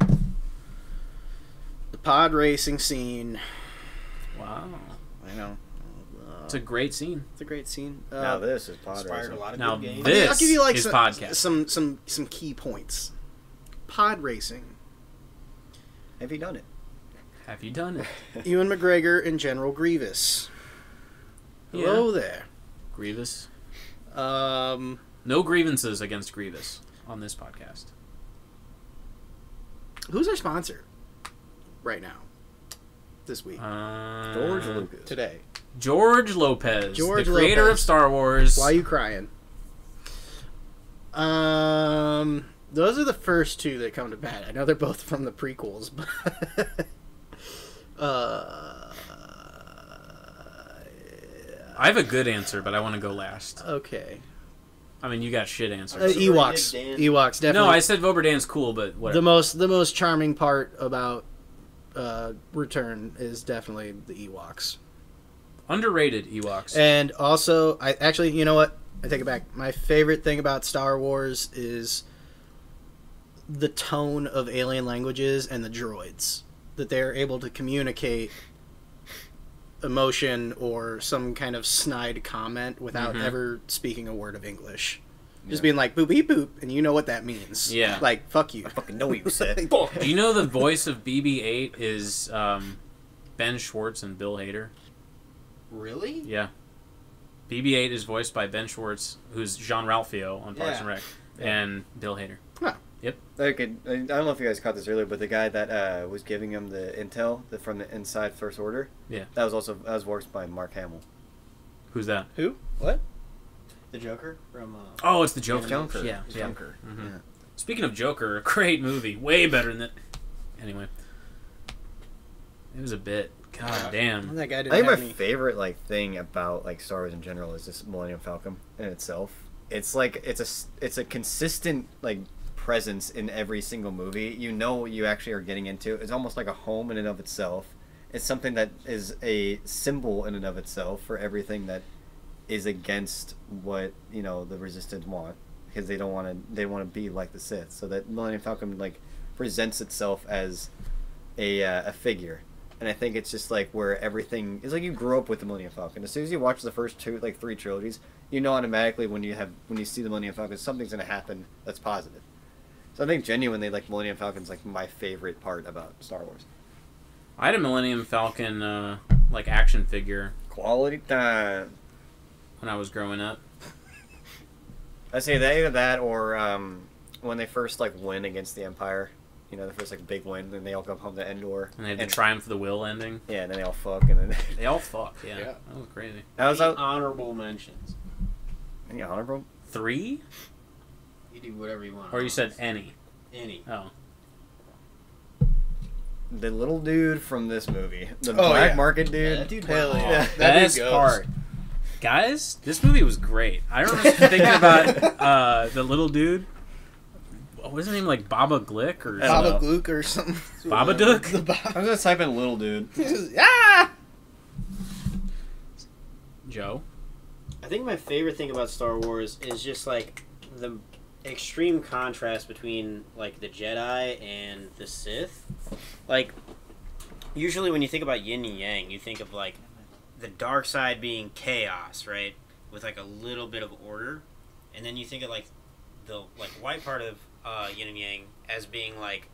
the pod racing scene. Wow, I know. it's a great scene. It's a great scene. Now this is pod Inspired racing. a lot of Now good games. this I'll give you like is some, podcast. some key points. Pod racing. Have you done it? Have you done it? Ewan McGregor and General Grievous. Hello there. Grievous. Um, No grievances against Grievous on this podcast. who's our sponsor right now? This week. George Lucas. Today. George Lopez, George the creator Lopez. of Star Wars. Why are you crying? Those are the first two that come to mind. I know they're both from the prequels, but I have a good answer, but I want to go last. okay. I mean, you got shit answers. Ewoks. Dan. Ewoks, definitely. No, I said Vober Dan's cool, but whatever. the most charming part about Return is definitely the Ewoks. Underrated Ewoks. And also, I actually, you know what? I take it back. My favorite thing about Star Wars is the tone of alien languages and the droids. That they're able to communicate emotion or some kind of snide comment without ever speaking a word of English. Just being like, boop, beep, boop, and you know what that means. Yeah. Like, fuck you. I fucking know what you said. Do you know the voice of BB-8 is Ben Schwartz and Bill Hader? Really? Yeah. BB-8 is voiced by Ben Schwartz, who's Jean-Ralphio on Parks and Rec, and Bill Hader. Huh. Yep. Okay, I don't know if you guys caught this earlier, but the guy that was giving him the intel from the inside First Order, Yeah. that was voiced by Mark Hamill. Who's that? Who? What? The Joker from. Oh, it's the Joker. Joker. Yeah. It's yeah. Joker. Mhm. Yeah. Speaking of Joker, a great movie. Way better than that. Anyway. It was a bit. God damn. That guy I didn't think my have any. favorite thing about Star Wars in general is this Millennium Falcon in itself. It's like it's a consistent presence in every single movie. You know what you actually are getting into. It's almost like a home in and of itself. It's something that is a symbol in and of itself for everything that is against what the Resistance want, because they want to be like the Sith. So that Millennium Falcon presents itself as a figure. And I think it's just where everything is you grew up with the Millennium Falcon. As soon as you watch the first three trilogies, you know automatically when you see the Millennium Falcon, something's going to happen that's positive. So I think genuinely Millennium Falcon's my favorite part about Star Wars. I had a Millennium Falcon action figure Quality time. when I was growing up. I say that either that or when they first win against the Empire. The first big win, then they all come home to Endor. And they had the Triumph of the Will ending. Yeah, and then they all fuck, and then They all fuck, yeah. Yeah. That was crazy. that was honorable mentions. any honorable. 3? You do whatever you want. Or you said any? Any. Oh. The little dude from this movie, the Oh, black yeah. market dude. Yeah, that dude Hell went yeah. off. That dude Best goes. part. Guys, this movie was great. I remember thinking about the little dude Oh, isn't his name like Baba Glick or Baba Glook or something? Babadook? I was just typing little dude. Ah! Joe? I think my favorite thing about Star Wars is just like the extreme contrast between like the Jedi and the Sith. Like, usually when you think about yin and yang, you think of like the dark side being chaos, right, with like a little bit of order, and then you think of like the white part of yin and yang as being like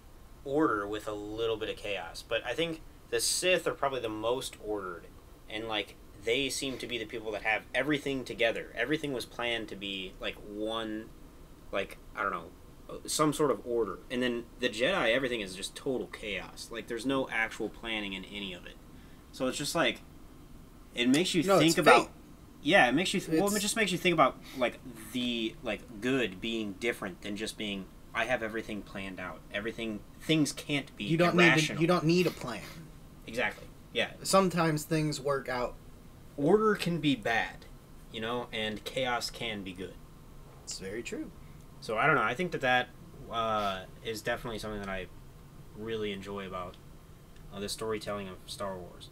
order with a little bit of chaos. But I think the Sith are probably the most ordered, and like they seem to be the people that have everything together. Everything was planned to be like one, like, I don't know, some sort of order. And then the Jedi, everything is just total chaos. Like, there's no actual planning in any of it. So it's just like, it makes you think about... fate. Yeah, it makes you... Well, it just makes you think about, like, the, like, good being different than just being, I have everything planned out. Things can't be irrational. You don't need a plan. Exactly, yeah. Sometimes things work out. Order can be bad, you know, and chaos can be good. It's very true. So I don't know. I think that is definitely something that I really enjoy about the storytelling of Star Wars.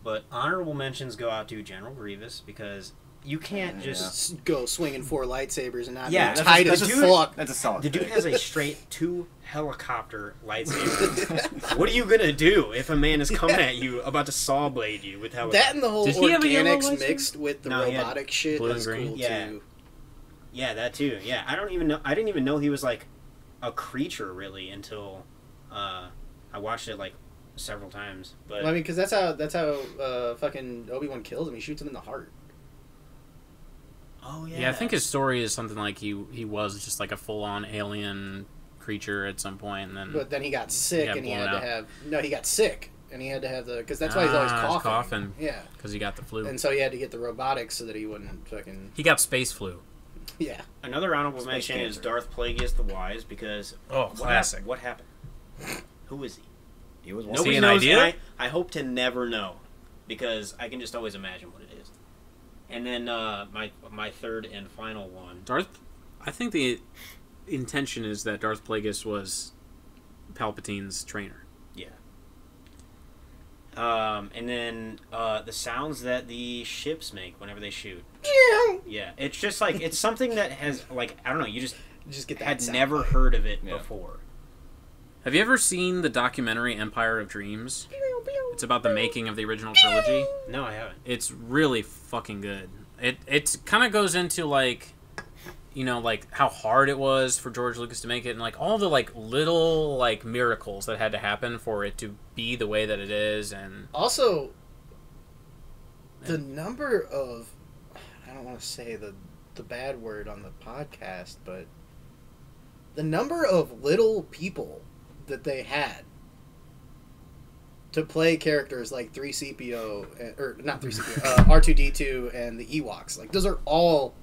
But honorable mentions go out to General Grievous, because you can't just go swinging 4 lightsabers and not be that's tight as fuck. That's a solid. The dude has a straight 2 helicopter lightsaber. What are you gonna do if a man is coming at you about to saw blade you with helicopter? That and the whole Did he have a yellow organics lightsaber? mixed with the robotic shit blue is and green. cool Yeah. too. Yeah, that too. Yeah, I didn't even know he was like a creature really until I watched it like several times. But Well, I mean, because that's how fucking Obi-Wan kills him. He shoots him in the heart. oh yeah, Yeah, I think his story is something like he was just like a full-on alien creature at some point, and then... But then he got sick, got and he blown had out. to have... No, he got sick, and he had to have the... Because that's why he's always coughing. Yeah. Because he got the flu. And so he had to get the robotics so that he wouldn't fucking... He got space flu. Yeah. Another honorable Space mention is cancer. Darth Plagueis the Wise, because classic. What happened? Who is he? He was Nobody an knows. idea? And I hope to never know, because I can just always imagine what it is. And then my third and final one. I think the intention is that Darth Plagueis was Palpatine's trainer. Yeah. And then the sounds that the ships make whenever they shoot. Yeah, it's just like, it's something that has, like, I don't know, you just get that had sound. never heard of it before. Have you ever seen the documentary Empire of Dreams? It's about the making of the original trilogy. No, I haven't. It's really fucking good. It kind of goes into like, you know, like how hard it was for George Lucas to make it, and like all the like little like miracles that had to happen for it to be the way that it is. And Also, the number of... I don't want to say the bad word on the podcast, but the number of little people that they had to play characters like 3CPO, or not 3CPO, R2D2 and the Ewoks. Like, those are all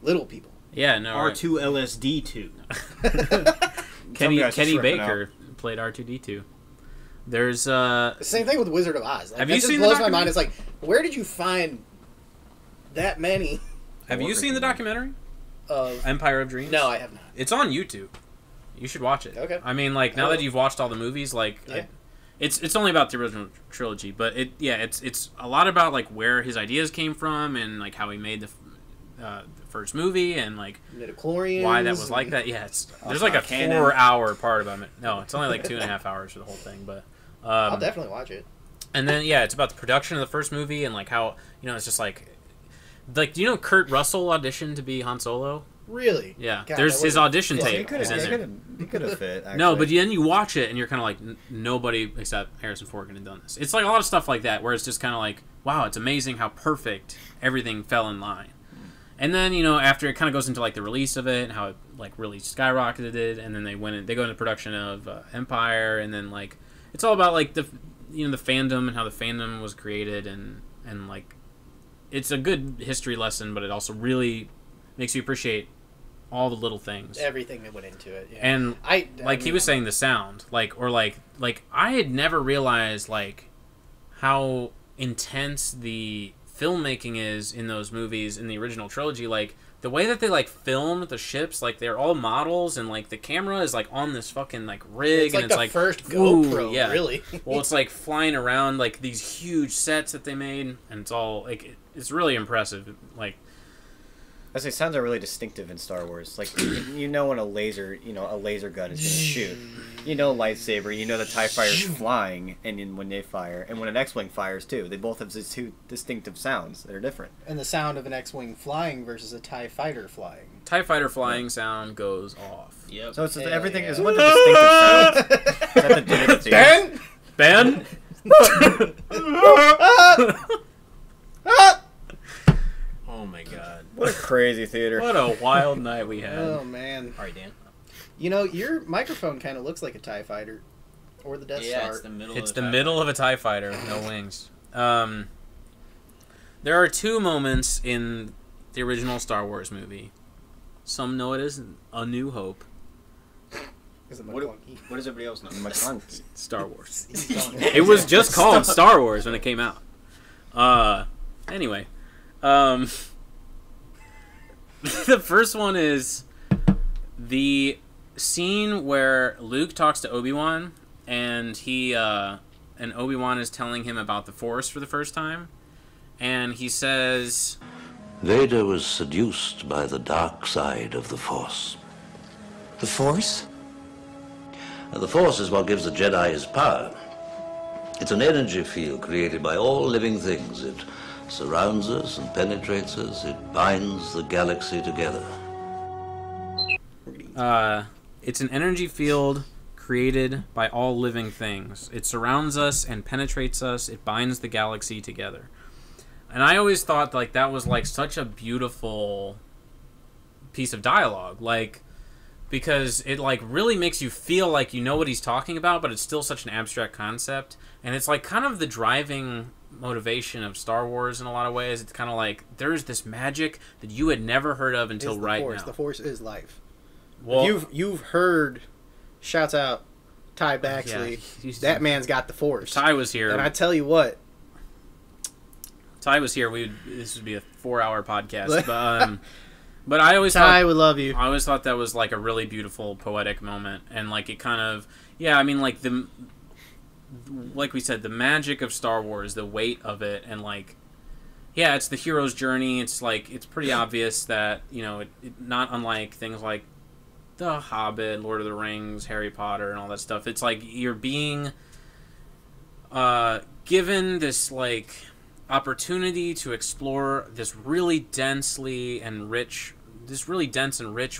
little people. yeah, no, R2LSD2. Kenny Baker played R2D2. There's The same thing with Wizard of Oz. Like, Have that you just seen the blows my documentary? mind. It's like, where did you find that many? Have you seen the documentary Of... Empire of Dreams? No, I have not. It's on YouTube. You should watch it. Okay. I mean, like, now that you've watched all the movies, like, Yeah. it's only about the original trilogy, but it's a lot about like where his ideas came from and like how he made the first movie and like Midichlorians. why that was like that. Yeah, there's like a canon. 4-hour part about it. No, it's only like 2.5 hours for the whole thing, but I'll definitely watch it. and then it's about the production of the first movie and like how, you know, it's just like do you know Kurt Russell auditioned to be Han Solo? Really? Yeah, God, there's that his would've- audition Yeah, tape. is in there. He could have fit. Actually. No, but then you watch it and you're kind of like, nobody except Harrison Ford could have done this. It's like a lot of stuff like that where it's just kind of like, wow, it's amazing how perfect everything fell in line. And then, you know, after it kind of goes into like the release of it and how it like really skyrocketed, and then they go into production of Empire, and then like it's all about like the fandom and how the fandom was created, and like it's a good history lesson, but it also really makes you appreciate all the little things, Everything that went into it. Yeah. and he was saying the sound, like I had never realized like how intense the filmmaking is in those movies in the original trilogy. Like the way that they like film the ships, like they're all models, and like the camera is like on this fucking like rig, It's like and it's the like first ooh, GoPro, yeah. really. Well, it's like flying around like these huge sets that they made, and it's all like it's really impressive. Like, I say sounds are really distinctive in Star Wars. Like you know when a laser gun is going to shoot. You know lightsaber. You know the TIE fighter's flying, and then when they fire, and when an X-wing fires too, they both have these two distinctive sounds that are different. And the sound of an X-wing flying versus a TIE fighter flying. TIE fighter flying sound goes off. Yep. So it's everything is a bunch of distinctive sounds. Is that the dinner theme? Ben. Oh my god! What a crazy theater! What a wild night we had. Oh man! All right, Dan. You know, your microphone kind of looks like a TIE fighter, or the Death Star. It's the middle. It's the middle of a TIE fighter, no wings. There are two moments in the original Star Wars movie. Some know it as A New Hope. What does everybody else know? Star Wars. It was just called Star Wars when it came out. Anyway. The first one is the scene where Luke talks to Obi-Wan, and Obi-Wan is telling him about the Force for the first time, and he says, Vader was seduced by the dark side of the Force. The Force? The Force is what gives the Jedi his power. It's an energy field created by all living things. It surrounds us and penetrates us. It binds the galaxy together. It's an energy field created by all living things. It surrounds us and penetrates us. It binds the galaxy together. And I always thought like that was like such a beautiful piece of dialogue, like, because it like really makes you feel like you know what he's talking about, but it's still such an abstract concept. And it's like kind of the driving motivation of Star Wars in a lot of ways. It's kind of like there's this magic that you had never heard of until right now. The Force is life. Well, you've heard, shouts out Ty Baxley. Yeah, that man's got the Force. Ty was here, and I tell you what, Ty was here. This would be a 4-hour podcast, but I always Ty would love you. I always thought that was like a really beautiful poetic moment, and like it kind of I mean like like we said, the magic of Star Wars, the weight of it, and like it's the hero's journey. It's like it's pretty obvious that it not unlike things like The Hobbit, Lord of the Rings, Harry Potter, and all that stuff. It's like you're being given this like opportunity to explore this really dense and rich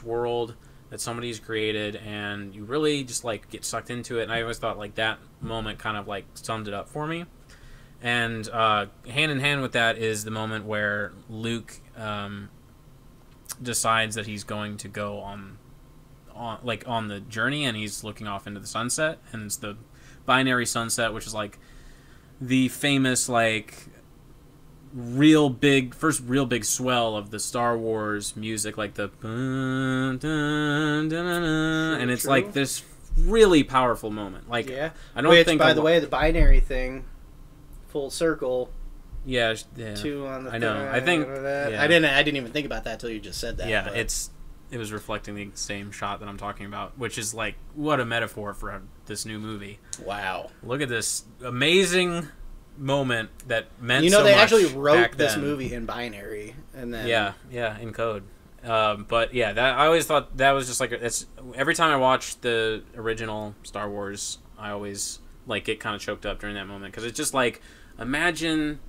world that somebody's created, and you really just like get sucked into it. And I always thought like that moment kind of like summed it up for me. And hand in hand with that is the moment where Luke decides that he's going to go on the journey, and he's looking off into the sunset, and it's the binary sunset, which is like the famous like first real big swell of the Star Wars music, like the and it's like this really powerful moment. Like I don't think by the way, the binary thing, full circle. Yeah. Two on the. I know. I think. I didn't even think about that till you just said that. Yeah, it was reflecting the same shot that I'm talking about, which is like what a metaphor for this new movie. Wow! Look at this amazing moment that meant so much. They actually wrote this then. movie in binary, and then in code. But that I always thought that was just like every time I watch the original Star Wars, I always like get kind of choked up during that moment, because it's just like imagine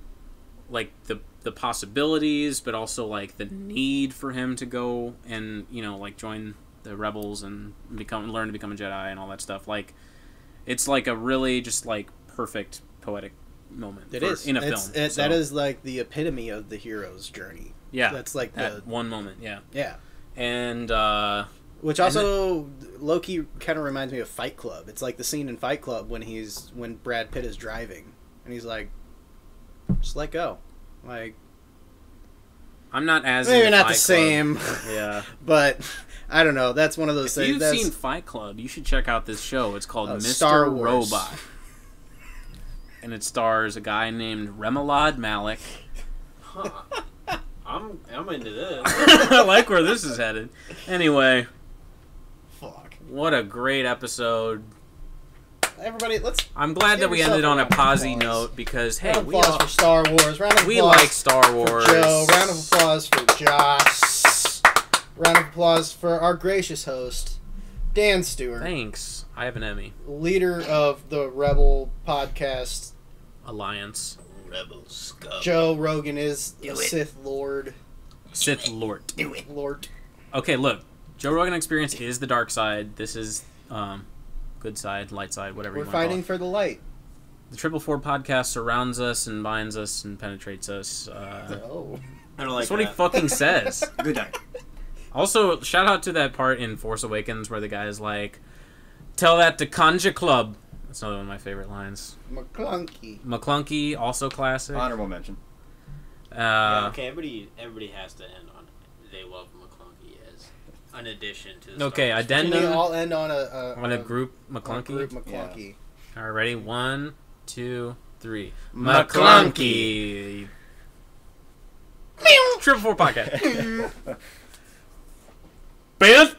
like the possibilities, but also like the need for him to go and like join the rebels and learn to become a Jedi and all that stuff. Like it's like a really just like perfect poetic moment. It is in a film. That is like the epitome of the hero's journey. Yeah, that's like that one moment. Yeah, and which also low-key kind of reminds me of Fight Club. It's like the scene in Fight Club when Brad Pitt is driving and he's like, just let go. Like, I'm not as maybe not the Club. same. Yeah, but I don't know. That's one of those things. If you've seen Fight Club, you should check out this show. It's called Mr. Star Wars. Robot, and it stars a guy named Remalad Malik. Huh. I'm into this. I like where this is headed. Anyway, Fuck. what a great episode. Everybody, let's. I'm glad that we yourself ended on a round of posy applause. note because, hey, Round of we applause for Star Wars. Round of applause like Star for Wars. Joe. Round of applause for Josh. Round of applause for our gracious host, Dan Stewart. Thanks. I have an Emmy. Leader of the Rebel podcast. Alliance. Rebel scum. Joe Rogan is a Sith Lord. Sith Lord. Lord. Okay, look. Joe Rogan Experience is the dark side. This is good side, light side, whatever We're you want to call fighting it. for the light. The Triplefour podcast surrounds us and binds us and penetrates us. Oh. I don't like That's what he fucking says. Good night. Also, shout out to that part in Force Awakens where the guy is like, tell that to Kanja Club. That's another one of my favorite lines. McClunky. McClunky, also classic. Honorable mention. Yeah, okay, everybody has to end on they love McClunky as an addition to the Okay, Star Wars Can we addendum all end on a group McClunky. group McClunky? All right, ready? 1, 2, 3. McClunky. Triplefour podcast. Ben.